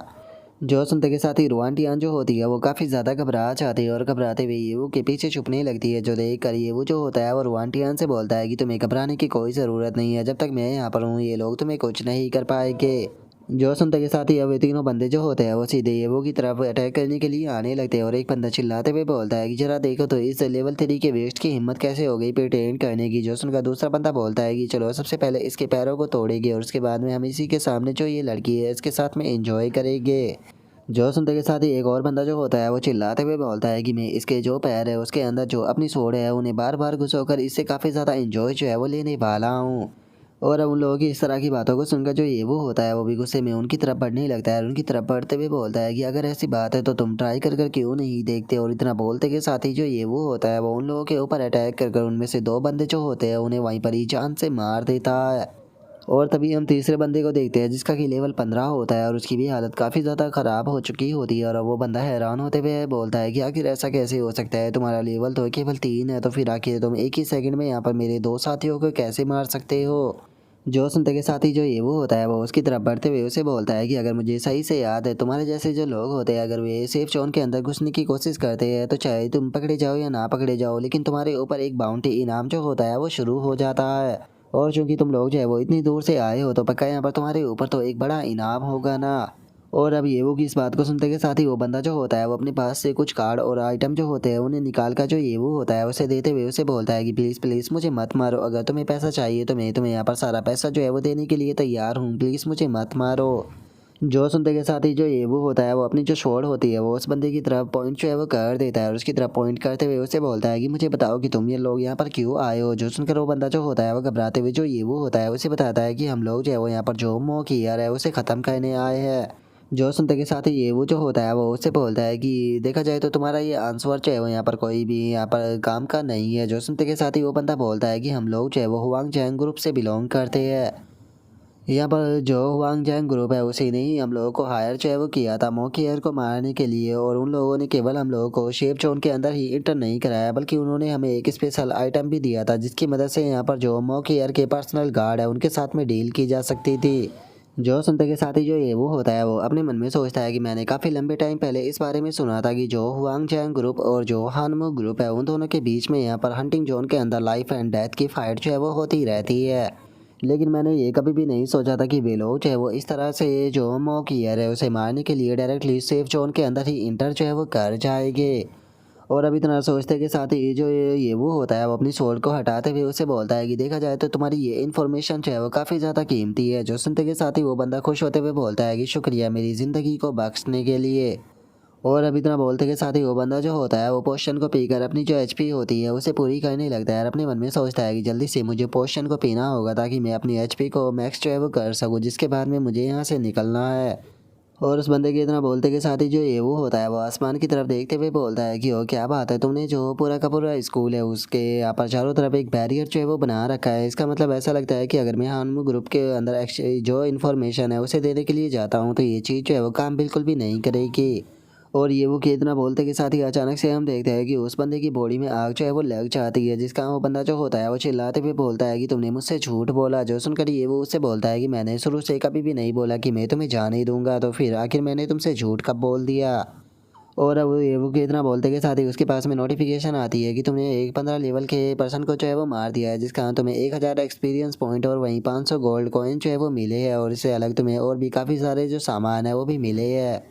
जो सुनते के साथ ही रुआन जो होती है वो काफ़ी ज़्यादा घबरा जाती है और घबराते हुए ये वो के पीछे छुपने लगती है, जो देख कर ये वो जो होता है वो रुआन से बोलता है कि तुम्हें घबराने की कोई ज़रूरत नहीं है, जब तक मैं यहाँ पर हूँ ये लोग तुम्हें कुछ नहीं कर पाएंगे। जो सुनते के साथ ही अब ये तीनों बंदे जो होते हैं वो सीधे ये वो की तरफ अटैक करने के लिए आने लगते हैं और एक बंदा चिल्लाते हुए बोलता है कि जरा देखो तो इस लेवल 3 के वेस्ट की हिम्मत कैसे हो गई पेटेंट करने की। जो सुनकर दूसरा बंदा बोलता है कि चलो सबसे पहले इसके पैरों को तोड़ेंगे और उसके बाद में हम इसी के सामने जो ये लड़की है इसके साथ में एंजॉय करेंगे। जो सुनते के साथ ही एक और बंदा जो होता है वो चिल्लाते हुए बोलता है कि मैं इसके जो पैर है उसके अंदर जो अपनी सोड है उन्हें बार बार घुसोकर इससे काफ़ी ज़्यादा इंजॉय जो है वो लेने वाला हूँ। और अब उन लोगों की इस तरह की बातों को सुनकर जो ये वो होता है वो भी गुस्से में उनकी तरफ बढ़ने लगता है और उनकी तरफ बढ़ते हुए बोलता है कि अगर ऐसी बात है तो तुम ट्राई कर कर क्यों नहीं देखते। और इतना बोलते के साथ ही जो ये वो होता है वो उन लोगों के ऊपर अटैक कर कर उनमें से दो बंदे जो होते हैं उन्हें वहीं पर ही जान से मार देता है। और तभी हम तीसरे बंदे को देखते हैं जिसका कि लेवल 15 होता है और उसकी भी हालत काफ़ी ज़्यादा ख़राब हो चुकी होती है। और अब वो बंदा हैरान होते हुए बोलता है कि आखिर ऐसा कैसे हो सकता है, तुम्हारा लेवल तो केवल 3 है, तो फिर आखिर तुम एक ही सेकंड में यहाँ पर मेरे दो साथियों को कैसे मार सकते हो। जो सुनते के साथ ही जो ये वो होता है वो उसकी तरफ बढ़ते हुए उसे बोलता है कि अगर मुझे सही से याद है तुम्हारे जैसे जो लोग होते हैं अगर वे सेफ जोन के अंदर घुसने की कोशिश करते हैं तो चाहे तुम पकड़े जाओ या ना पकड़े जाओ लेकिन तुम्हारे ऊपर एक बाउंटी इनाम जो होता है वो शुरू हो जाता है। और चूंकि तुम लोग जो है वो इतनी दूर से आए हो तो पक्का यहाँ पर तुम्हारे ऊपर तो एक बड़ा इनाम होगा ना। और अब ये वो की इस बात को सुनते के साथ ही वो बंदा जो होता है वो अपने पास से कुछ कार्ड और आइटम जो होते हैं उन्हें निकाल कर जो ये वो होता है उसे देते हुए उसे बोलता है कि प्लीज़ प्लीज़ मुझे मत मारो, अगर तुम्हें पैसा चाहिए तो मैं तुम्हें यहाँ पर सारा पैसा जो है वो देने के लिए तैयार हूँ, प्लीज़ मुझे मत मारो। जो सुनते के साथ ही जो ये वो होता है वो अपनी जो शॉट होती है वो उस बंदे की तरफ पॉइंट जो है वो कर देता है और उसकी तरफ पॉइंट करते हुए उसे बोलता है कि मुझे बताओ कि तुम ये लोग यहाँ पर क्यों आए हो। जो सुनकर वो बंदा जो होता है वो घबराते हुए जो ये वो होता है उसे बताता है कि हम लोग जो है वो यहाँ पर जो मॉक ईयर है उसे ख़त्म करने आए हैं। जो सुनते के साथ ही ये वो जो होता है वो उससे बोलता है कि देखा जाए तो तुम्हारा ये आंसर जो है वो यहाँ पर कोई भी यहाँ पर काम का नहीं है। जो सुनते के साथ ही वो बंदा बोलता है कि हम लोग जो है वो हुआंग जैंग ग्रुप से बिलोंग करते हैं। यहाँ पर जो हुआंग जैंग ग्रुप है उसी ने ही हम लोगों को हायर जो है वो किया था मोकियर को मारने के लिए। और उन लोगों ने केवल हम लोगों को शेप जोन के अंदर ही इंटर नहीं कराया बल्कि उन्होंने हमें एक स्पेशल आइटम भी दिया था जिसकी मदद से यहाँ पर जो मोकियर के पर्सनल गार्ड है उनके साथ में डील की जा सकती थी। जो सुनते के साथ ही जो ये वो होता है वो अपने मन में सोचता है कि मैंने काफ़ी लंबे टाइम पहले इस बारे में सुना था कि जो हुआंग जैंग ग्रुप और जो हानमो ग्रुप है उन दोनों के बीच में यहाँ पर हंटिंग जोन के अंदर लाइफ एंड डेथ की फाइट जो है वो होती रहती है। लेकिन मैंने ये कभी भी नहीं सोचा था कि वे लोग जो है वो इस तरह से जो मोकियर है उसे मारने के लिए डायरेक्टली सेफ जोन के अंदर ही इंटर जो है वो कर जाएंगे। और अब इतना सोचते के साथ ही जो ये वो होता है वो अपनी सोल को हटाते हुए उसे बोलता है कि देखा जाए तो तुम्हारी ये इन्फॉर्मेशन जो है वो काफ़ी ज़्यादा कीमती है। जो सुनते के साथ ही वो बंदा खुश होते हुए बोलता है कि शुक्रिया मेरी ज़िंदगी को बख्शने के लिए। और अब इतना बोलते के साथ ही वो बंदा जो होता है वो पोशन को पीकर अपनी जो एचपी होती है उसे पूरी करने लगता है और अपने मन में सोचता है कि जल्दी से मुझे पोशन को पीना होगा ताकि मैं अपनी एचपी को मैक्स जो है वो कर सकूँ जिसके बाद में मुझे यहाँ से निकलना है। और उस बंदे के इतना बोलते के साथ ही जो ये वो होता है वो आसमान की तरफ देखते हुए बोलता है कि ओ क्या बात है, तुमने जो पूरा का पूरा स्कूल है उसके यहाँ पर चारों तरफ एक बैरियर जो है वो बना रखा है, इसका मतलब ऐसा लगता है कि अगर मैं हानमू ग्रुप के अंदर जो इन्फॉर्मेशन है उसे देने के लिए जाता हूँ तो ये चीज़ जो है वो काम बिल्कुल भी नहीं करेगी। और ये वो कि इतना बोलते के साथ ही अचानक से हम देखते हैं कि उस बंदे की बॉडी में आग जो है वो लग जाती है जिसका वो बंदा जो होता है वो चिल्लाते हुए बोलता है कि तुमने मुझसे झूठ बोला। जो सुनकर ये वो उससे बोलता है कि मैंने शुरू से कभी भी नहीं बोला कि मैं तुम्हें जाने ही दूंगा, तो फिर आखिर मैंने तुमसे झूठ कब बोल दिया। और अब ये वो कि इतना बोलते के साथ ही उसके पास में नोटिफिकेशन आती है कि तुमने एक 15 लेवल के पर्सन को जो है वो मार दिया है जिसका तुम्हें 1000 एक्सपीरियंस पॉइंट और वहीं 500 गोल्ड कॉइन जो है वो मिले हैं और इससे अलग तुम्हें और भी काफ़ी सारे जो सामान है वो भी मिले हैं।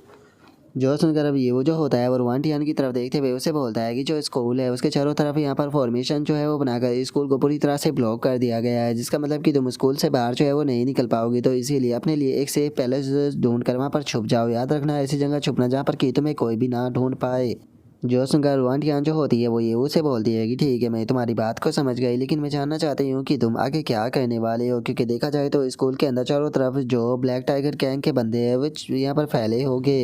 जो सुनकर अब ये वो जो होता है वो रुआंटियान की तरफ देखते हुए उसे बोलता है कि जो स्कूल है उसके चारों तरफ यहाँ पर फॉर्मेशन जो है वो बनाकर स्कूल को पूरी तरह से ब्लॉक कर दिया गया है जिसका मतलब कि तुम स्कूल से बाहर जो है वो नहीं निकल पाओगी, तो इसीलिए अपने लिए एक सेफ पैलेस ढूंढ कर वहाँ पर छुप जाओ। याद रखना ऐसी जगह छुपना जहाँ पर कि तुम्हें कोई भी ना ढूंढ पाए। जो सुनकर रुआंटियान जो होती है वो ये उसे बोलती है कि ठीक है मैं तुम्हारी बात को समझ गई, लेकिन मैं जानना चाहती हूँ कि तुम आगे क्या करने वाले हो, क्योंकि देखा जाए तो स्कूल के अंदर चारों तरफ जो ब्लैक टाइगर गैंग के बंदे हैं वो यहाँ पर फैले होंगे।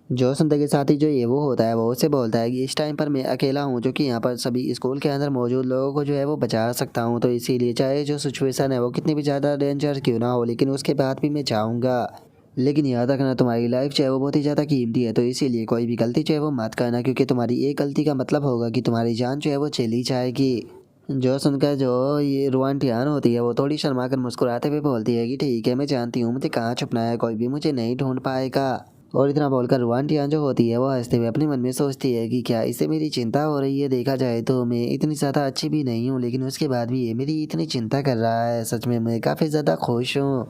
जो सुनते के साथ ही जो ये वो होता है वो उससे बोलता है कि इस टाइम पर मैं अकेला हूँ जो कि यहाँ पर सभी स्कूल के अंदर मौजूद लोगों को जो है वो बचा सकता हूँ, तो इसीलिए चाहे जो सिचुएशन है वो कितनी भी ज़्यादा डेंजर क्यों ना हो लेकिन उसके बाद भी मैं जाऊँगा। लेकिन याद रखना तुम्हारी लाइफ जो है वो बहुत ही ज़्यादा कीमती है, तो इसीलिए कोई भी गलती जो है वो मत करना क्योंकि तुम्हारी एक गलती का मतलब होगा कि तुम्हारी जान जो है वो चली जाएगी। जो सुनकर जो ये रुआंटियान होती है वो थोड़ी शर्मा कर मुस्कुराते हुए बोलती है कि ठीक है मैं जानती हूँ मुझे कहाँ छुपना है, कोई भी मुझे नहीं ढूंढ पाएगा। और इतना बोलकर रुआंटियान जो होती है वो हंसते हुए अपने मन में सोचती है कि क्या इससे मेरी चिंता हो रही है, देखा जाए तो मैं इतनी ज़्यादा अच्छी भी नहीं हूँ लेकिन उसके बाद भी ये मेरी इतनी चिंता कर रहा है, सच में मैं काफ़ी ज़्यादा खुश हूँ।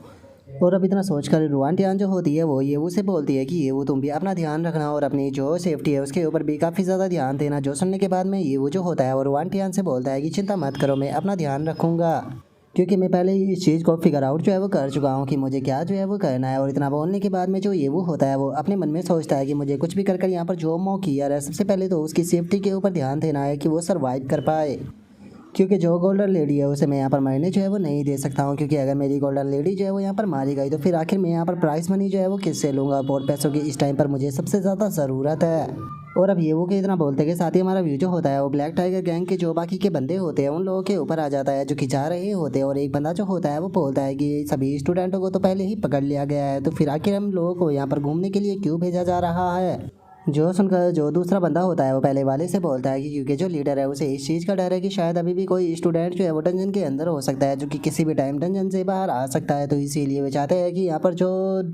और अब इतना सोचकर रुआंटियान जो होती है वो ये उसे बोलती है कि ये वो तुम भी अपना ध्यान रखना और अपनी जो सेफ्टी है उसके ऊपर भी काफ़ी ज़्यादा ध्यान देना। जो सुनने के बाद में ये वो जो होता है वो रुआंटियान से बोलता है कि चिंता मत करो मैं अपना ध्यान रखूँगा, क्योंकि मैं पहले ही इस चीज़ को फिगर आउट जो है वो कर चुका हूँ कि मुझे क्या जो है वो करना है। और इतना बोलने के बाद में जो ये वो होता है वो अपने मन में सोचता है कि मुझे कुछ भी कर यहाँ पर जो मौकी यार है, सबसे पहले तो उसकी सेफ्टी के ऊपर ध्यान देना है कि वो सर्वाइव कर पाए। क्योंकि जो गोल्डन लेडी है उसे मैं यहाँ पर मरने जो है वो नहीं दे सकता हूँ, क्योंकि अगर मेरी गोल्डन लेडी जो है वो यहाँ पर मारी गई तो फिर आखिर मैं यहाँ पर प्राइस मनी जो है वो किससे लूँगा। और पैसों की इस टाइम पर मुझे सबसे ज़्यादा ज़रूरत है। और अब ये वो कि इतना बोलते के साथ ही हमारा व्यू जो होता है वो ब्लैक टाइगर गैंग के जो बाकी के बंदे होते हैं उन लोगों के ऊपर आ जाता है जो खिंचा रहे होते हैं। और एक बंदा जो होता है वो बोलता है कि सभी स्टूडेंटों को तो पहले ही पकड़ लिया गया है, तो फिर आखिर हम लोगों को यहाँ पर घूमने के लिए क्यों भेजा जा रहा है। जो सुनकर जो दूसरा बंदा होता है वो पहले वाले से बोलता है कि क्योंकि जो लीडर है उसे इस चीज़ का डर है कि शायद अभी भी कोई स्टूडेंट जो है वो डंजन के अंदर हो सकता है, जो कि किसी भी टाइम डंजन से बाहर आ सकता है। तो इसीलिए वे चाहते हैं कि यहाँ पर जो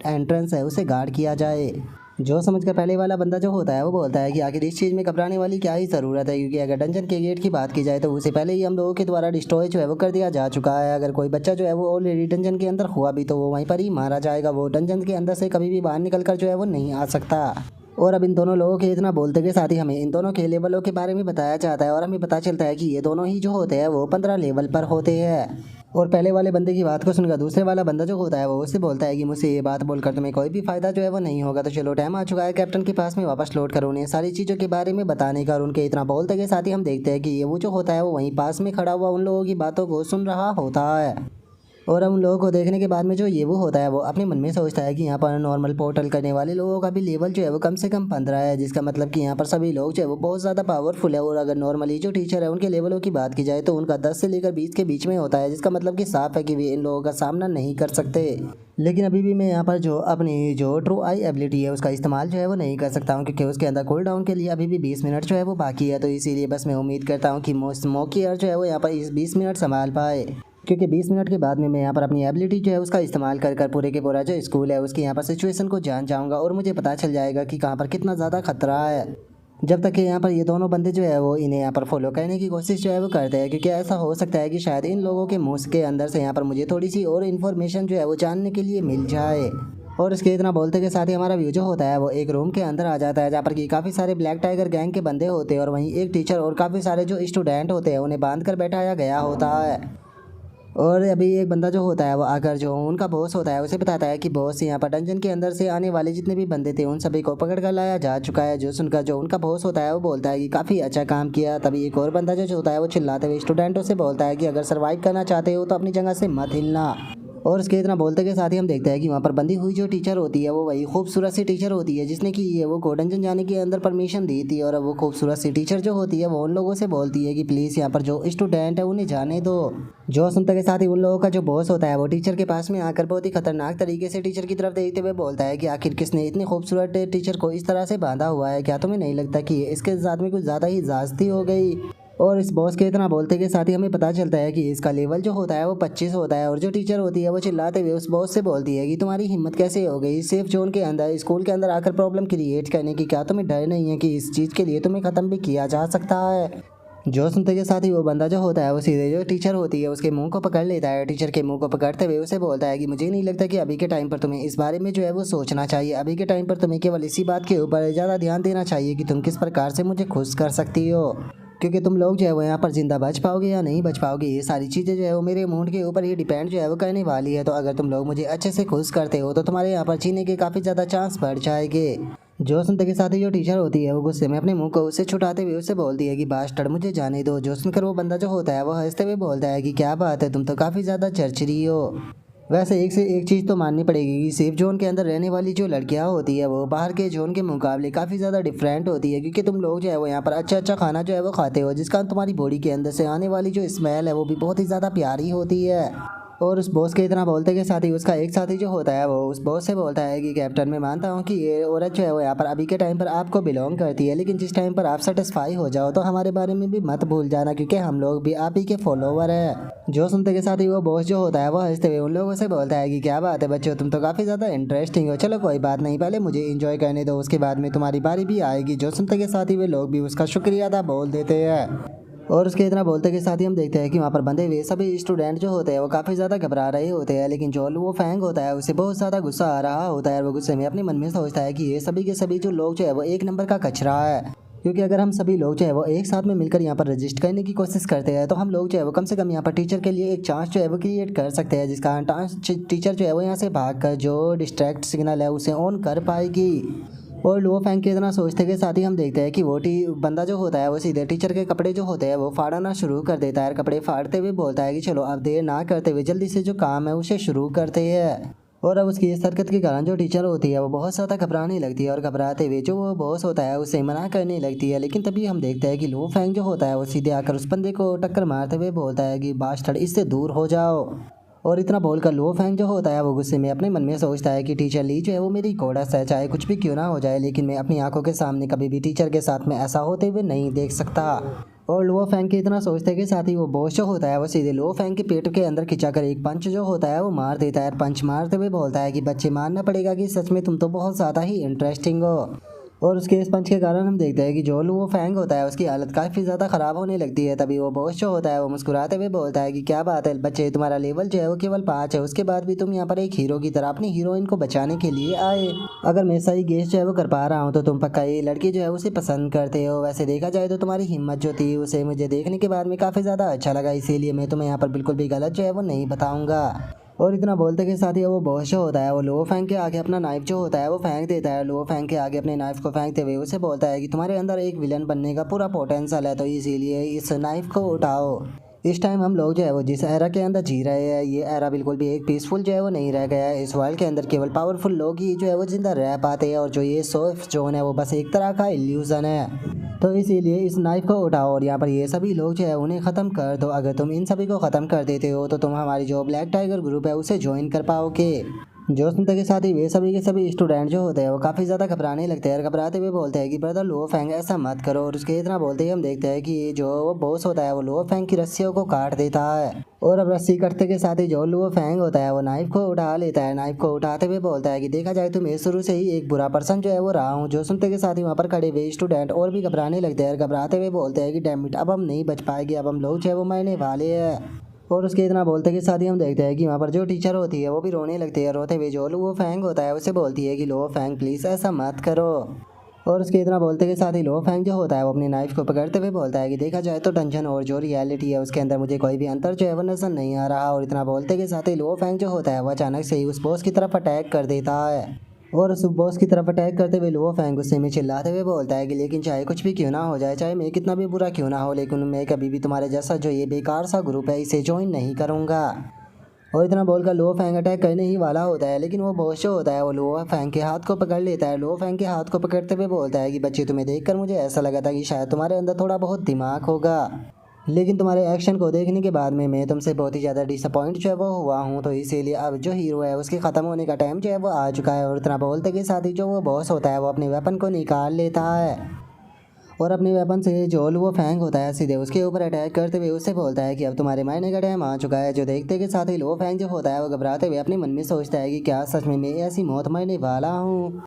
एंट्रेंस है उसे गार्ड किया जाए। जो समझकर पहले वाला बंदा जो होता है वो बोलता है कि आखिर इस चीज़ में घबराने वाली क्या ही ज़रूरत है, क्योंकि अगर डंजन के गेट की बात की जाए तो उसे पहले ही हम लोगों के द्वारा डिस्ट्रॉय जो है वो कर दिया जा चुका है। अगर कोई बच्चा जो है वो ऑलरेडी डंजन के अंदर हुआ भी तो वो वहीं पर ही मारा जाएगा। वो डंजन के अंदर से कभी भी बाहर निकल कर जो है वो नहीं आ सकता। और अब इन दोनों लोगों के इतना बोलते के साथ ही हमें इन दोनों के लेवलों के बारे में बताया जाता है। और हमें पता चलता है कि ये दोनों ही जो होते हैं वो 15 लेवल पर होते हैं। और पहले वाले बंदे की बात को सुनकर दूसरे वाला बंदा जो होता है वो उससे बोलता है कि मुझसे ये बात बोलकर तुम्हें कोई भी फायदा जो है वो नहीं होगा। तो चलो टाइम आ चुका है कैप्टन के पास में वापस लौट कर उन्हें सारी चीज़ों के बारे में बताने का। और उनके इतना बोलते के साथ ही हम देखते हैं कि ये वो जो होता है वो वहीं पास में खड़ा हुआ उन लोगों की बातों को सुन रहा होता है। और अब उन लोगों को देखने के बाद में जो ये वो होता है वो अपने मन में सोचता है कि यहाँ पर नॉर्मल पोर्टल करने वाले लोगों का भी लेवल जो है वो कम से कम 15 है, जिसका मतलब कि यहाँ पर सभी लोग जो है वो बहुत ज़्यादा पावरफुल है। और अगर नॉर्मली जो टीचर है उनके लेवलों की बात की जाए तो उनका 10 से लेकर 20 के बीच में होता है, जिसका मतलब कि साफ है कि वे इन लोगों का सामना नहीं कर सकते। लेकिन अभी भी मैं यहाँ पर जो अपनी जो ट्रू आई एबिलिटी है उसका इस्तेमाल जो है वो नहीं कर सकता हूँ, क्योंकि उसके अंदर कूल डाउन के लिए अभी भी 20 मिनट जो है वो बाकी है। तो इसीलिए बस मैं उम्मीद करता हूँ कि स्मोकियर जो है वो यहाँ पर इस 20 मिनट संभाल पाए, क्योंकि 20 मिनट के बाद में मैं यहाँ पर अपनी एबिलिटी जो है उसका इस्तेमाल कर पूरे के पूरा जो स्कूल है उसकी यहाँ पर सिचुएशन को जान जाऊँगा और मुझे पता चल जाएगा कि कहाँ पर कितना ज़्यादा खतरा है। जब तक कि यहाँ पर ये दोनों बंदे जो है वो इन्हें यहाँ पर फॉलो करने की कोशिश जो है वो करते हैं, क्योंकि ऐसा हो सकता है कि शायद इन लोगों के मुँह के अंदर से यहाँ पर मुझे थोड़ी सी और इन्फॉर्मेशन जो है वो जानने के लिए मिल जाए। और इसके इतना बोलते के साथ ही हमारा व्यू जो होता है वो एक रूम के अंदर आ जाता है, जहाँ पर कि काफ़ी सारे ब्लैक टाइगर गैंग के बंदे होते हैं और वहीं एक टीचर और काफ़ी सारे जो स्टूडेंट होते हैं उन्हें बांध कर बैठाया गया होता है। और अभी एक बंदा जो होता है वो आकर जो उनका बॉस होता है उसे बताता है कि बॉस यहाँ पर डंजन के अंदर से आने वाले जितने भी बंदे थे उन सभी को पकड़ कर लाया जा चुका है। जो सुनकर जो उनका बॉस होता है वो बोलता है कि काफ़ी अच्छा काम किया। तभी एक और बंदा जो होता है वो चिल्लाते हुए स्टूडेंटों से बोलता है कि अगर सर्वाइव करना चाहते हो तो अपनी जगह से मत हिलना। और उसके इतना बोलते के साथ ही हम देखते हैं कि वहाँ पर बंदी हुई जो टीचर होती है वो वही खूबसूरत सी टीचर होती है जिसने कि ये वो कोडंजन जाने के अंदर परमिशन दी थी। और अब वो खूबसूरत सी टीचर जो होती है वो उन लोगों से बोलती है कि प्लीज़ यहाँ पर जो स्टूडेंट है उन्हें जाने दो। जो सुनते के साथ ही उन लोगों का जो बॉस होता है वो टीचर के पास में आकर बहुत ही खतरनाक तरीके से टीचर की तरफ देखते हुए बोलता है कि आखिर किसने इतने खूबसूरत टीचर को इस तरह से बांधा हुआ है, क्या तुम्हें नहीं लगता कि इसके साथ में कुछ ज़्यादा ही जास्ती हो गई। और इस बॉस के इतना बोलते के साथ ही हमें पता चलता है कि इसका लेवल जो होता है वो 25 होता है। और जो टीचर होती है वो चिल्लाते हुए उस बॉस से बोलती है कि तुम्हारी हिम्मत कैसे हो गई सेफ जोन के अंदर स्कूल के अंदर आकर प्रॉब्लम क्रिएट करने की, क्या तुम्हें डर नहीं है कि इस चीज़ के लिए तुम्हें ख़त्म भी किया जा सकता है। जो सुनते के साथ ही वो बंदा जो होता है वो सीधे जो टीचर होती है उसके मुंह को पकड़ लेता है। टीचर के मुंह को पकड़ते हुए उसे बोलता है कि मुझे नहीं लगता कि अभी के टाइम पर तुम्हें इस बारे में जो है वो सोचना चाहिए। अभी के टाइम पर तुम्हें केवल इसी बात के ऊपर ज़्यादा ध्यान देना चाहिए कि तुम किस प्रकार से मुझे खुश कर सकती हो, क्योंकि तुम लोग जो है वो यहाँ पर जिंदा बच पाओगे या नहीं बच पाओगे ये सारी चीज़ें जो है वो मेरे मूड के ऊपर ही डिपेंड जो है वो करने वाली है। तो अगर तुम लोग मुझे अच्छे से खुश करते हो तो तुम्हारे यहाँ पर जीने के काफ़ी ज़्यादा चांस बढ़ जाएंगे। जो सुनते के साथ ही जो टीचर होती है वो गुस्से में अपने मुंह को उससे छुटाते हुए उससे बोलती है कि बास्टर्ड मुझे जाने दो। जो सुनकर वो बंदा जो होता है वो हंसते हुए बोलता है कि क्या बात है, तुम तो काफ़ी ज़्यादा चरचरी हो। वैसे एक से एक चीज़ तो माननी पड़ेगी कि सेफ जोन के अंदर रहने वाली जो लड़कियां होती है वो बाहर के जोन के मुकाबले काफ़ी ज़्यादा डिफरेंट होती है, क्योंकि तुम लोग जो है वो यहाँ पर अच्छा अच्छा खाना जो है वो खाते हो, जिसका तुम्हारी बॉडी के अंदर से आने वाली जो स्मेल है वो भी बहुत ही ज़्यादा प्यारी होती है। और उस बॉस के इतना बोलते के साथ ही उसका एक साथी जो होता है वो उस बॉस से बोलता है कि कैप्टन मैं मानता हूँ कि ये औरत जो है वो यहाँ पर अभी के टाइम पर आपको बिलोंग करती है, लेकिन जिस टाइम पर आप सेटिस्फाई हो जाओ तो हमारे बारे में भी मत भूल जाना, क्योंकि हम लोग भी आप ही के फॉलोवर हैं। जो सुनते के साथ ही वो बॉस जो होता है वो हंसते हुए उन लोगों से बोलता है कि क्या बात है बच्चों, तुम तो काफ़ी ज़्यादा इंटरेस्टिंग हो, चलो कोई बात नहीं, पहले मुझे इंजॉय करने दो, उसके बाद में तुम्हारी बारी भी आएगी। जो सुनते के साथ ही वे लोग भी उसका शुक्रिया अदा बोल देते हैं। और उसके इतना बोलते के साथ ही हम देखते हैं कि वहाँ पर बंधे हुए सभी स्टूडेंट जो होते हैं वो काफ़ी ज़्यादा घबरा रहे होते हैं, लेकिन जो वो फैंग होता है उसे बहुत ज़्यादा गुस्सा आ रहा होता है। और वो गुस्से में अपने मन में सोचता है कि ये सभी के सभी जो लोग जो है वो एक नंबर का कचरा है, क्योंकि अगर हम सभी लोग जो है वो एक साथ में मिलकर यहाँ पर रजिस्ट करने की कोशिश करते हैं तो हम लोग जो है वो कम से कम यहाँ पर टीचर के लिए एक चांस जो है वो क्रिएट कर सकते हैं, जिसका टीचर जो है वो यहाँ से भागकर जो डिस्ट्रैक्ट सिग्नल है उसे ऑन कर पाएगी। और लो फैंग के इतना सोचते के साथ ही हम देखते हैं कि वो बंदा जो होता है वो सीधे टीचर के कपड़े जो होते हैं वो फाड़ना शुरू कर देता है। कपड़े फाड़ते हुए बोलता है कि चलो अब देर ना करते हुए जल्दी से जो काम है उसे शुरू करते हैं। और अब उसकी इस हरकत के कारण जो टीचर होती है वो बहुत ज़्यादा घबराने लगती है और घबराते हुए जो वो बॉस होता है उसे मना करने लगती है। लेकिन तभी हम देखते हैं कि लो फैंग जो होता है वो सीधे आकर उस बंदे को टक्कर मारते हुए बोलता है कि बास्टर्ड, इससे दूर हो जाओ। और इतना बोलकर लो फैंग जो होता है वो गुस्से में अपने मन में सोचता है कि टीचर ली जो है वो मेरी गोडस है, चाहे कुछ भी क्यों ना हो जाए, लेकिन मैं अपनी आंखों के सामने कभी भी टीचर के साथ में ऐसा होते हुए नहीं देख सकता। और लो फैंग के इतना सोचते के साथ ही वो बॉस जो होता है वो सीधे लो फैंग के पेट के अंदर खिंचाकर एक पंच जो होता है वो मार देता है। पंच मारते हुए बोलता है कि बच्चे, मानना पड़ेगा कि सच में तुम तो बहुत ज़्यादा ही इंटरेस्टिंग हो। और उसके इस पंच के कारण हम देखते हैं कि जो वो फैंग होता है उसकी हालत काफ़ी ज़्यादा ख़राब होने लगती है। तभी वो बॉस जो होता है वो मुस्कुराते हुए बोलता है कि क्या बात है बच्चे, तुम्हारा लेवल जो है वो केवल 5 है, उसके बाद भी तुम यहाँ पर एक हीरो की तरह अपनी हीरोइन को बचाने के लिए आए। अगर मैं सही गेस जो है वो कर पा रहा हूँ तो तुम पक्का ये लड़की जो है उसे पसंद करते हो। वैसे देखा जाए तो तुम्हारी हिम्मत जो थी उसे मुझे देखने के बाद में काफ़ी ज़्यादा अच्छा लगा, इसीलिए मैं तुम्हें यहाँ पर बिल्कुल भी गलत जो है वो नहीं बताऊँगा। और इतना बोलते के साथ ही वो बॉस जो होता है वो लो फैंग के आगे अपना नाइफ जो होता है वो फेंक देता है। लो फैंग के आगे अपने नाइफ को फेंकते हुए उसे बोलता है कि तुम्हारे अंदर एक विलन बनने का पूरा पोटेंशियल है, तो इसीलिए इस नाइफ को उठाओ। इस टाइम हम लोग जो है वो जिस एरा के अंदर जी रहे हैं ये एरा बिल्कुल भी एक पीसफुल जो है वो नहीं रह गया है। इस वर्ल्ड के अंदर केवल पावरफुल लोग ही जो है वो जिंदा रह पाते हैं और जो ये सेफ जोन है वो बस एक तरह का इल्यूजन है। तो इसीलिए इस नाइफ को उठाओ और यहाँ पर ये सभी लोग जो है उन्हें ख़त्म कर दो। अगर तुम इन सभी को ख़त्म कर देते हो तो तुम हमारी जो ब्लैक टाइगर ग्रुप है उसे ज्वाइन कर पाओगे। जो सुनते के साथ ही वे सभी के सभी स्टूडेंट जो होते हैं वो काफ़ी ज़्यादा घबराने लगते हैं और घबराते हुए बोलते हैं कि ब्रदर लो फैंग ऐसा मत करो। और उसके इतना बोलते ही हम देखते हैं कि जो वो बॉस होता है वो लो फैंग की रस्सियों को काट देता है। और अब रस्सी कटते के साथ ही जो लो फैंग होता है वो नाइफ को उठा लेता है। नाइफ को उठाते हुए बोलता है कि देखा जाए तो मैं शुरू से ही एक बुरा पर्सन जो है वो रहा हूँ। जो सुनते के साथ ही वहाँ पर खड़े हुए स्टूडेंट और भी घबराने लगते हैं और घबराते हुए बोलते हैं कि डैम इट, अब हम नहीं बच पाएंगे, अब हम लोग जो है वो मरने वाले हैं। और उसके इतना बोलते के साथ ही हम देखते हैं कि वहाँ पर जो टीचर होती है वो भी रोने लगती है। रोते हुए जो लो फैंग होता है उसे बोलती है कि लो फैंग प्लीज़ ऐसा मत करो। और उसके इतना बोलते के साथ ही लो फैंग जो होता है वो अपनी नाइफ को पकड़ते हुए बोलता है कि देखा जाए तो डंजन और जो रियलिटी है उसके अंदर मुझे कोई भी अंतर जो है वो नजर नहीं आ रहा। और इतना बोलते के साथ ही लो फैंग जो होता है वो अचानक से ही उस बॉस की तरफ अटैक कर देता है। और उस बॉस की तरफ अटैक करते हुए लो फैंग गुस्से में चिल्लाते हुए बोलता है कि लेकिन चाहे कुछ भी क्यों ना हो जाए, चाहे मैं कितना भी बुरा क्यों ना हो, लेकिन मैं कभी भी तुम्हारे जैसा जो ये बेकार सा ग्रुप है इसे ज्वाइन नहीं करूँगा। और इतना बोलकर लो फैंग अटैक करने ही वाला होता है, लेकिन वो बॉस जो होता है वो लो फैंग के हाथ को पकड़ लेता है। लो फैंग के हाथ को पकड़ते हुए बोलता है कि बच्चे, तुम्हें देखकर मुझे ऐसा लगा था कि शायद तुम्हारे अंदर थोड़ा बहुत दिमाग होगा, लेकिन तुम्हारे एक्शन को देखने के बाद में मैं तुमसे बहुत ही ज़्यादा डिसअपॉइंट जो है वो हुआ हूँ। तो इसीलिए अब जो हीरो है उसके ख़त्म होने का टाइम जो है वो आ चुका है। और इतना बोलते के साथ ही जो वो बॉस होता है वो अपने वेपन को निकाल लेता है और अपने वेपन से जो वो फैंग होता है सीधे उसके ऊपर अटैक करते हुए उससे बोलता है कि अब तुम्हारे मारने का टाइम आ चुका है। जो देखते के साथ ही लो फैंग जो होता है वो घबराते हुए अपने मन में सोचता है कि क्या सच में मैं ऐसी मौत मरने वाला हूँ।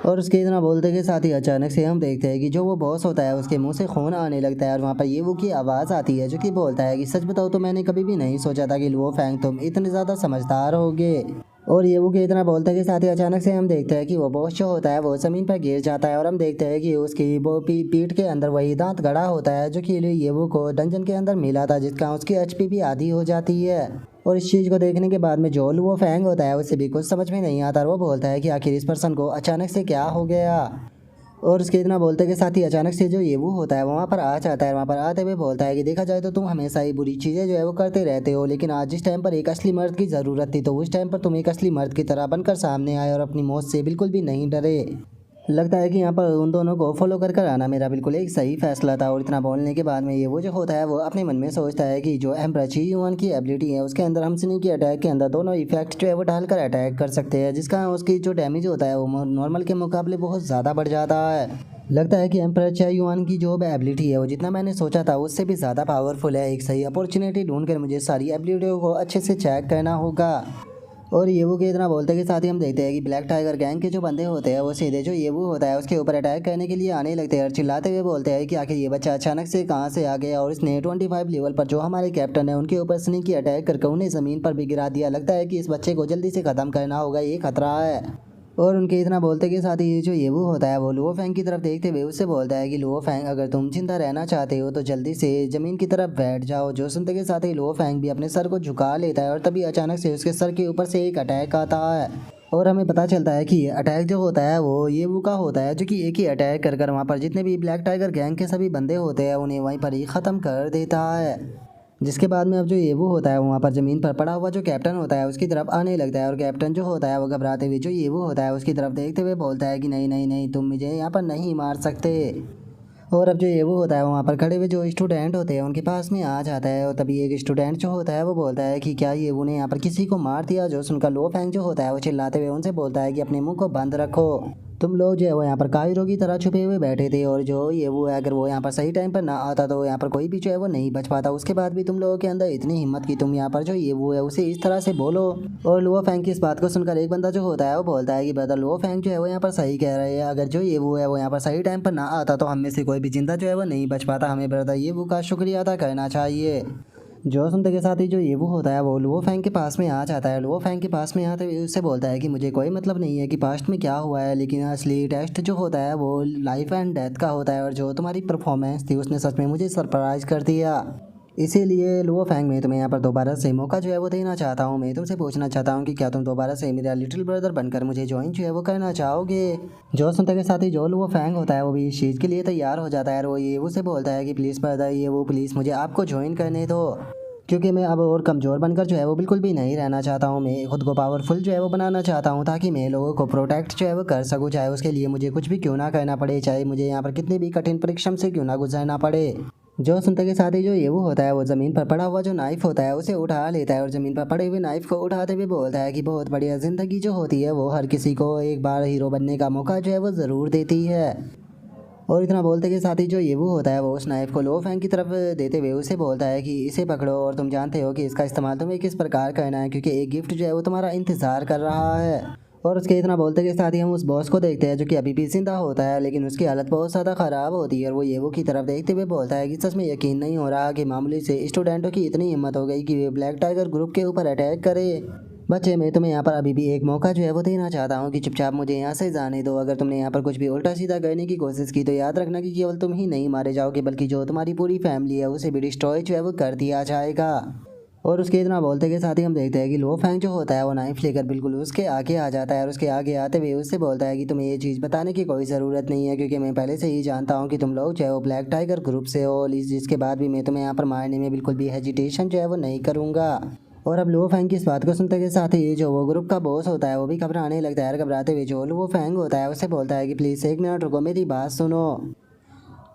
और उसके इतना बोलते के साथ ही अचानक से हम देखते हैं कि जो वो बॉस होता है उसके मुंह से खून आने लगता है और वहाँ पर ये वो की आवाज़ आती है जो कि बोलता है कि सच बताओ तो मैंने कभी भी नहीं सोचा था कि लो फैंग तुम इतने ज़्यादा समझदार होगे। और ये वो के इतना बोलते के साथ ही अचानक से हम देखते हैं कि वो बॉस जो होता है वो ज़मीन पर गिर जाता है और हम देखते हैं कि उसकी वो पीठ के अंदर वही दांत गड़ा होता है जो कि ये वो को डंजन के अंदर मिला था, जिसका उसकी एचपी भी आधी हो जाती है। और इस चीज़ को देखने के बाद में जो वो फैंग होता है उसे भी कुछ समझ में नहीं आता और वो बोलता है कि आखिर इस पर्सन को अचानक से क्या हो गया। और उसके इतना बोलते के साथ ही अचानक से जो ये वो होता है वहाँ पर आ जाता है। वहाँ पर आते हुए बोलता है कि देखा जाए तो तुम हमेशा ही बुरी चीज़ें जो है वो करते रहते हो, लेकिन आज जिस टाइम पर एक असली मर्द की ज़रूरत थी तो उस टाइम पर तुम एक असली मर्द की तरह बनकर सामने आए और अपनी मौत से बिल्कुल भी नहीं डरे। लगता है कि यहाँ पर उन दोनों को फॉलो कर कर आना मेरा बिल्कुल एक सही फैसला था। और इतना बोलने के बाद में ये वो जो होता है वो अपने मन में सोचता है कि जो एम्परर ची युआन की एबिलिटी है उसके अंदर हम स्नीकी अटैक के अंदर दोनों इफेक्ट जो है वो डालकर अटैक कर सकते हैं, जिसका उसकी जो डैमेज होता है वो नॉर्मल के मुकाबले बहुत ज़्यादा बढ़ जाता है। लगता है कि एम्परर ची युआन की जो एबिलिटी है वो जितना मैंने सोचा था उससे भी ज़्यादा पावरफुल है। एक सही अपॉर्चुनिटी ढूंढ कर मुझे सारी एबिलिटियों को अच्छे से चेक करना होगा। और ये वो के इतना बोलते के साथ ही हम देखते हैं कि ब्लैक टाइगर गैंग के जो बंदे होते हैं वो सीधे जो ये वो होता है उसके ऊपर अटैक करने के लिए आने लगते हैं और चिल्लाते हुए बोलते हैं कि आखिर ये बच्चा अचानक से कहाँ से आ गया। और इसने 25 लेवल पर जो हमारे कैप्टन है उनके ऊपर स्नीकी अटैक करके उन्हें ज़मीन पर भी गिरा दिया। लगता है कि इस बच्चे को जल्दी से ख़त्म करना होगा, ये खतरा है। और उनके इतना बोलते के साथ ही जो ये वो होता है वो लुओ फैंग की तरफ देखते हुए उससे बोलता है कि लुओ फैंग अगर तुम जिंदा रहना चाहते हो तो जल्दी से ज़मीन की तरफ बैठ जाओ। जो सुनते के साथ ही लुओ फैंग भी अपने सर को झुका लेता है और तभी अचानक से उसके सर के ऊपर से एक अटैक आता है और हमें पता चलता है कि ये अटैक जो होता है वो ये वो का होता है जो कि एक ही अटैक कर वहाँ पर जितने भी ब्लैक टाइगर गैंग के सभी बंदे होते हैं उन्हें वहीं पर ही ख़त्म कर देता है। जिसके बाद में अब जो ये वो होता है वहाँ पर ज़मीन पर पड़ा हुआ जो कैप्टन होता है उसकी तरफ आने लगता है और कैप्टन जो होता है वो घबराते हुए जो ये वो होता है उसकी तरफ देखते हुए बोलता है कि नहीं नहीं नहीं तुम मुझे यहाँ पर नहीं मार सकते। और अब जो ये वो होता है वहाँ पर खड़े हुए जो स्टूडेंट होते हैं उनके पास में आ जाता है और तभी एक स्टूडेंट जो होता है वो बोलता है कि क्या ये उन्हें यहाँ पर किसी को मार दिया। जो सुनकर लो फैंग जो होता है वो चिल्लाते हुए उनसे बोलता है कि अपने मुंह को बंद रखो, तुम लोग जो है वो यहाँ पर कायरों की तरह छुपे हुए बैठे थे और जो ये वो है अगर वो यहाँ पर सही टाइम पर ना आता तो यहाँ पर कोई भी जो है वो नहीं बच पाता। उसके बाद भी तुम लोगों के अंदर इतनी हिम्मत की तुम यहाँ पर जो ये वो है उसे इस तरह से बोलो। और लुओ फैंग की इस बात को सुनकर एक बंदा जो होता है वो बोलता है कि ब्रदर लुओ फैंग जो है वो यहाँ पर सही कह रहे हैं, अगर जो ये वो है वो यहाँ पर सही टाइम पर ना आता तो हम में से कोई भी जिंदा जो है वो नहीं बच पाता। हमें ब्रदर ये वो का शुक्रिया अदा करना चाहिए। जो सुनते के साथ ही जो ये वो होता है वो लुओ फैंग के पास में आ जाता है। लुओ फैंग के पास में आते हुए उससे बोलता है कि मुझे कोई मतलब नहीं है कि पास्ट में क्या हुआ है, लेकिन असली टेस्ट जो होता है वो लाइफ एंड डेथ का होता है और जो तुम्हारी परफॉर्मेंस थी उसने सच में मुझे सरप्राइज कर दिया। इसीलिए लुओ फैंग मैं तुम्हें यहाँ पर दोबारा से मौका जो है वो देना चाहता हूँ। मैं तुमसे पूछना चाहता हूँ कि क्या तुम दोबारा से मेरा लिटिल ब्रदर बनकर मुझे ज्वाइन जो है वो करना चाहोगे। जो सुनते के साथ ही जो लुओ फैंग होता है वो भी इस चीज़ के लिए तैयार हो जाता है और वो ये उसे बोलता है कि प्लीज़ ब्रदर ये वो प्लीज़ मुझे आपको ज्वाइन करने दो, क्योंकि मैं अब और कमज़ोर बनकर जो है वो बिल्कुल भी नहीं रहना चाहता हूँ। मैं खुद को पावरफुल जो है वो बनाना चाहता हूँ ताकि मैं लोगों को प्रोटेक्ट जो है वो कर सकूँ, चाहे उसके लिए मुझे कुछ भी क्यों ना करना पड़े, चाहे मुझे यहाँ पर कितनी भी कठिन परिश्रम से क्यों ना गुजरना पड़े। जो सुनते के साथ ही जो ये वो होता है वो ज़मीन पर पड़ा हुआ जो नाइफ होता है उसे उठा लेता है और ज़मीन पर पड़े हुए नाइफ को उठाते हुए बोलता है कि बहुत बढ़िया ज़िंदगी जो होती है वो हर किसी को एक बार हीरो बनने का मौका जो है वो ज़रूर देती है। और इतना बोलते के साथ ही जो ये वो होता है वो उस नाइफ को लो फैंग की तरफ देते हुए उसे बोलता है कि इसे पकड़ो और तुम जानते हो कि इसका इस्तेमाल तुम्हें किस प्रकार करना है, क्योंकि एक गिफ्ट जो है वो तुम्हारा इंतज़ार कर रहा है। और उसके इतना बोलते के साथ ही हम उस बॉस को देखते हैं जो कि अभी भी जिंदा होता है लेकिन उसकी हालत बहुत ज़्यादा ख़राब होती है और वो ये वो की तरफ देखते हुए बोलता है कि सच में यकीन नहीं हो रहा कि मामूली से स्टूडेंटों की इतनी हिम्मत हो गई कि वे ब्लैक टाइगर ग्रुप के ऊपर अटैक करे। बच्चे मैं तुम्हें यहाँ पर अभी भी एक मौका जो है वो देना चाहता हूँ कि चुपचाप मुझे यहाँ से जाने दो। अगर तुमने यहाँ पर कुछ भी उल्टा सीधा करने की कोशिश की तो याद रखना कि केवल तुम ही नहीं मारे जाओगे बल्कि जो तुम्हारी पूरी फैमिली है उसे भी डिस्ट्रॉय जो है वो कर दिया जाएगा। और उसके इतना बोलते के साथ ही हम देखते हैं कि लो फैंग जो होता है वो नाइफ लेकर बिल्कुल उसके आगे आ जाता है और उसके आगे आते हुए उससे बोलता है कि तुम्हें ये चीज़ बताने की कोई ज़रूरत नहीं है, क्योंकि मैं पहले से ही जानता हूँ कि तुम लोग जो है वो ब्लैक टाइगर ग्रुप से हो, जिसके बाद भी मैं तुम्हें यहाँ पर मारने में बिल्कुल भी हेजिटेशन जो है वो नहीं करूँगा। और अब लुओ फैंग की इस बात को सुनते के साथ ही जो वो ग्रुप का बॉस होता है वो भी घबराने लगता है। घबराते हुए जो लुओ फैंग होता है उससे बोलता है कि प्लीज़ एक मिनट रुको, मेरी बात सुनो।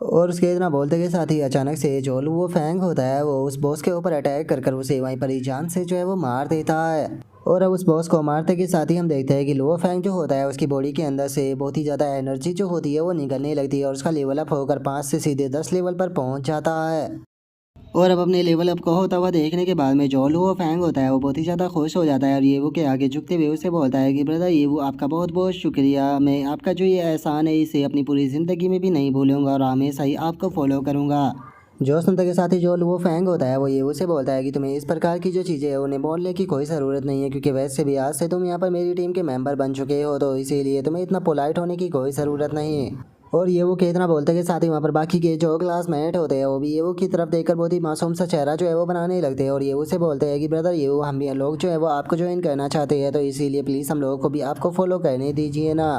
और उसके इतना बोलते के साथ ही अचानक से जो लुओ फैंग होता है वो उस बॉस के ऊपर अटैक कर उसे वहीं पर ही जान से जो है वो मार देता है। और अब उस बॉस को मारते के साथ ही हम देखते हैं कि लुओ फैंग जो होता है उसकी बॉडी के अंदर से बहुत ही ज़्यादा एनर्जी जो होती है वो निकलने लगती है और उसका लेवल अप होकर 5 से सीधे 10 लेवल पर पहुंच जाता है। और अब अपने लेवल अप को होता हुआ देखने के बाद में जो लुओ फैंग होता है वो बहुत ही ज़्यादा खुश हो जाता है और ये वो के आगे झुकते हुए उसे बोलता है कि ब्रदर ये वो आपका बहुत बहुत शुक्रिया, मैं आपका जो ये एहसान है इसे अपनी पूरी ज़िंदगी में भी नहीं भूलूंगा और हमेशा ही आपको फॉलो करूँगा। जो सुनते के साथ ही जो लुओ फैंग होता है वो ये उसे बोलता है कि तुम्हें इस प्रकार की जो चीज़ें हैं उन्हें बोलने की कोई ज़रूरत नहीं है, क्योंकि वैसे भी आज से तुम यहाँ पर मेरी टीम के मेंबर बन चुके हो तो इसीलिए तुम्हें इतना पोलाइट होने की कोई ज़रूरत नहीं है। और ये वो के इतना बोलते के साथ ही वहाँ पर बाकी के जो क्लासमेट होते हैं वो भी ये वो की तरफ देखकर बहुत ही मासूम सा चेहरा जो है वो बनाने लगते हैं और ये उसे बोलते हैं कि ब्रदर ये वो हम भी लोग जो है वो आपको ज्वाइन करना चाहते हैं तो इसीलिए प्लीज़ हम लोगों को भी आपको फॉलो करने दीजिए ना।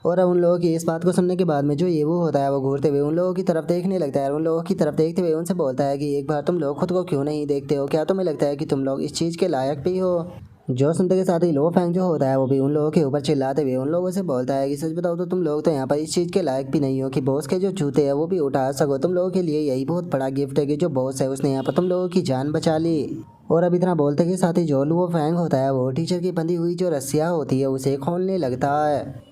और अब उन लोगों की इस बात को सुनने के बाद में जो ये वो होता है वो घूरते हुए उन लोगों की तरफ देखने लगता है और उन लोगों की तरफ देखते हुए उनसे बोलता है कि एक बार तुम लोग खुद को क्यों नहीं देखते हो, क्या तुम्हें लगता है कि तुम लोग इस चीज़ के लायक भी हो। जो सुनते के साथ ही लो फैंग जो होता है वो भी उन लोगों के ऊपर चिल्लाते हुए उन लोगों से बोलता है कि सच बताओ तो तुम लोग तो यहाँ पर इस चीज़ के लायक भी नहीं हो कि बॉस के जो जूते हैं वो भी उठा सको। तुम लोगों के लिए यही बहुत बड़ा गिफ्ट है कि जो बॉस है उसने यहाँ पर तुम लोगों की जान बचा ली। और अब इतना बोलते के साथ ही जो लुओ फैंग होता है वो टीचर की बंधी हुई जो रस्सियाँ होती है उसे खोलने लगता है।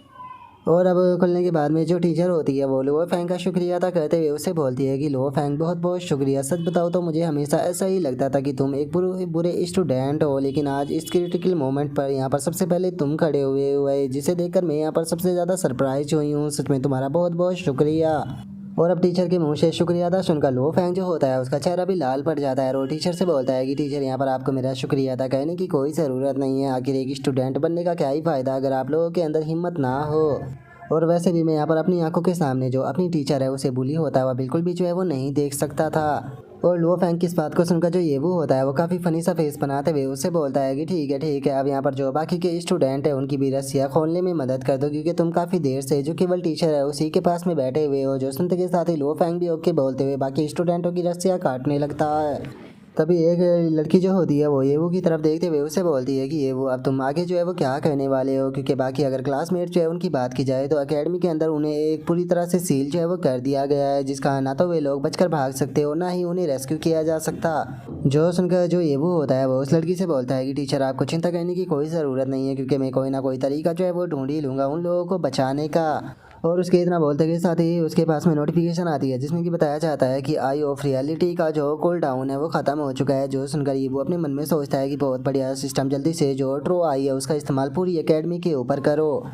और अब खुलने के बाद में जो टीचर होती है वो लुओ फैंग का शुक्रिया अदा करते हुए उससे बोलती है कि लुओ फैंग बहुत बहुत शुक्रिया, सच बताओ तो मुझे हमेशा ऐसा ही लगता था कि तुम एक बुरे बुरे स्टूडेंट हो, लेकिन आज इस क्रिटिकल मोमेंट पर यहाँ पर सबसे पहले तुम खड़े हुए जिसे देखकर मैं यहाँ पर सबसे ज़्यादा सरप्राइज हुई हूँ। सच में तुम्हारा बहुत बहुत शुक्रिया। और अब टीचर के मुंह से शुक्रिया अदा सुनकर लो फैंग जो होता है उसका चेहरा भी लाल पड़ जाता है और टीचर से बोलता है कि टीचर यहाँ पर आपको मेरा शुक्रिया अदा कहने की कोई ज़रूरत नहीं है। आखिर एक स्टूडेंट बनने का क्या ही फ़ायदा अगर आप लोगों के अंदर हिम्मत ना हो। और वैसे भी मैं यहाँ पर अपनी आंखों के सामने जो अपनी टीचर है उसे बुली होता है वह बिल्कुल भी जो है वो नहीं देख सकता था। और लो फैंग की इस बात को सुनकर जो ये वो होता है वो काफ़ी फनी सा फेस बनाते हुए उससे बोलता है कि ठीक है अब यहाँ पर जो बाकी के स्टूडेंट है उनकी भी रस्सियाँ खोलने में मदद कर दो क्योंकि तुम काफ़ी देर से जो केवल टीचर है उसी के पास में बैठे हुए हो। जो सुनते के साथ ही लो फैंग भी ओके बोलते हुए बाकी स्टूडेंटों की रस्सियाँ काटने लगता है। तभी एक लड़की जो होती है वो ये वो की तरफ देखते हुए उससे बोलती है कि ये वो अब तुम आगे जो है वो क्या कहने वाले हो क्योंकि बाकी अगर क्लासमेट जो है उनकी बात की जाए तो एकेडमी के अंदर उन्हें एक पूरी तरह से सील जो है वो कर दिया गया है जिसका ना तो वे लोग बचकर भाग सकते और ना ही उन्हें रेस्क्यू किया जा सकता। जो सुनकर जो ये वो होता है वो उस लड़की से बोलता है कि टीचर आपको चिंता करने की कोई ज़रूरत नहीं है क्योंकि मैं कोई ना कोई तरीका जो है वो ढूंढ ही लूँगा उन लोगों को बचाने का। और उसके इतना बोलते के साथ ही उसके पास में नोटिफिकेशन आती है जिसमें कि बताया जाता है कि आई ऑफ रियलिटी का जो कूल डाउन है वो ख़त्म हो चुका है। जो सुनकर ये वो अपने मन में सोचता है कि बहुत बढ़िया सिस्टम, जल्दी से जो ट्रो आई है उसका इस्तेमाल पूरी एकेडमी के ऊपर करो।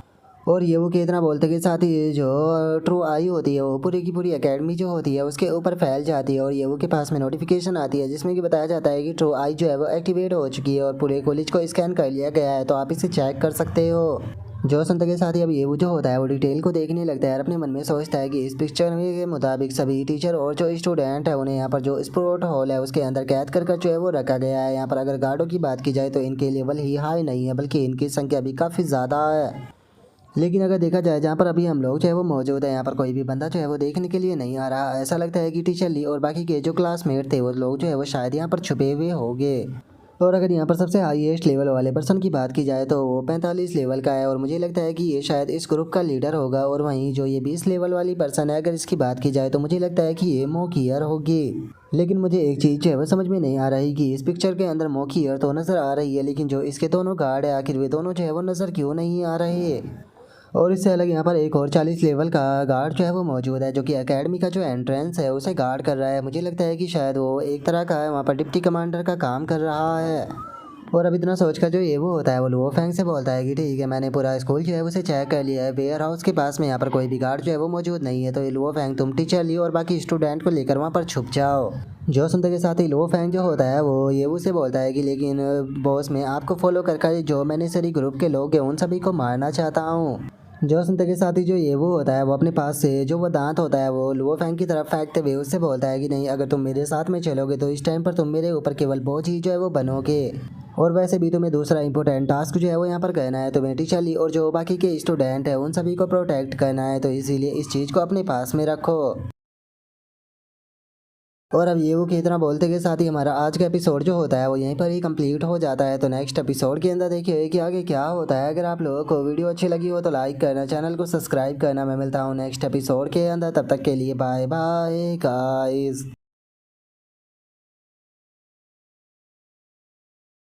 और ये वो के इतना बोलते के साथ ही जो ट्रू आई होती है वो पूरी की पूरी एकेडमी जो होती है उसके ऊपर फैल जाती है। और ये वो के पास में नोटिफिकेशन आती है जिसमें कि बताया जाता है कि ट्रू आई जो है वो एक्टिवेट हो चुकी है और पूरे कॉलेज को स्कैन कर लिया गया है तो आप इसे चेक कर सकते हो। जो सुनते के साथ ही अब ये वो जो होता है वो डिटेल को देखने लगता है और अपने मन में सोचता है कि इस पिक्चर में के मुताबिक सभी टीचर और जो स्टूडेंट है उन्हें यहाँ पर जो स्पोर्ट हॉल है उसके अंदर कैद कर जो है वो रखा गया है। यहाँ पर अगर गार्डों की बात की जाए तो इनके लेवल ही हाई नहीं है बल्कि इनकी संख्या भी काफ़ी ज़्यादा है। लेकिन अगर देखा जाए जहाँ पर अभी हम लोग जो है वो मौजूद है यहाँ पर कोई भी बंदा जो है वो देखने के लिए नहीं आ रहा। ऐसा लगता है कि टीचर ली और बाकी के जो क्लासमेट थे वो लोग जो है वो शायद यहाँ पर छुपे हुए होंगे। और अगर यहाँ पर सबसे हाईएस्ट लेवल वाले पर्सन की बात की जाए तो वो 45 लेवल का है और मुझे लगता है कि ये शायद इस ग्रुप का लीडर होगा। और वहीं जो ये 20 लेवल वाली पर्सन है अगर इसकी बात की जाए तो मुझे लगता है कि ये मोकियर होगी। लेकिन मुझे एक चीज़ जो है वो समझ में नहीं आ रही कि इस पिक्चर के अंदर मोकियर तो नज़र आ रही है लेकिन जो इसके दोनों गार्ड है आखिर वे दोनों जो है वो नज़र क्यों नहीं आ रहे। और इससे अलग यहाँ पर एक और 40 लेवल का गार्ड जो है वो मौजूद है जो कि एकेडमी का जो एंट्रेंस है उसे गार्ड कर रहा है। मुझे लगता है कि शायद वो एक तरह का है वहाँ पर डिप्टी कमांडर का काम कर रहा है। और अब इतना सोचकर जो ये वो होता है वो लो फैंग से बोलता है कि ठीक है मैंने पूरा स्कूल जो है उसे चेक कर लिया है, वेयर हाउस के पास में यहाँ पर कोई भी गार्ड जो है वो मौजूद नहीं है तो ये लो फैंग तुम टीचर लियो और बाकी स्टूडेंट को लेकर वहाँ पर छुप जाओ। जो सुनते के साथ ही लो फैंग जो होता है वो ये उसे बोलता है कि लेकिन बॉस मैं आपको फॉलो कर जो मैंने सरी ग्रुप के लोग हैं उन सभी को मारना चाहता हूँ। जो सुनते के साथ ही जो ये वो होता है वो अपने पास से जो वो दांत होता है वो लुओ फैंग की तरफ फेंकते हुए उससे बोलता है कि नहीं अगर तुम मेरे साथ में चलोगे तो इस टाइम पर तुम मेरे ऊपर केवल बोझ ही जो है वो बनोगे। और वैसे भी तुम्हें दूसरा इंपॉर्टेंट टास्क जो है वो यहाँ पर करना है, तुम्हें टीचर ली और जो बाकी के स्टूडेंट है उन सभी को प्रोटेक्ट करना है तो इसीलिए इस चीज़ को अपने पास में रखो। और अब ये वो कि इतना बोलते के साथ ही हमारा आज का एपिसोड जो होता है वो यहीं पर ही कंप्लीट हो जाता है। तो नेक्स्ट एपिसोड के अंदर देखिए कि आगे क्या होता है। अगर आप लोगों को वीडियो अच्छी लगी हो तो लाइक करना, चैनल को सब्सक्राइब करना। मैं मिलता हूँ नेक्स्ट एपिसोड के अंदर, तब तक के लिए बाय बाय गाइस।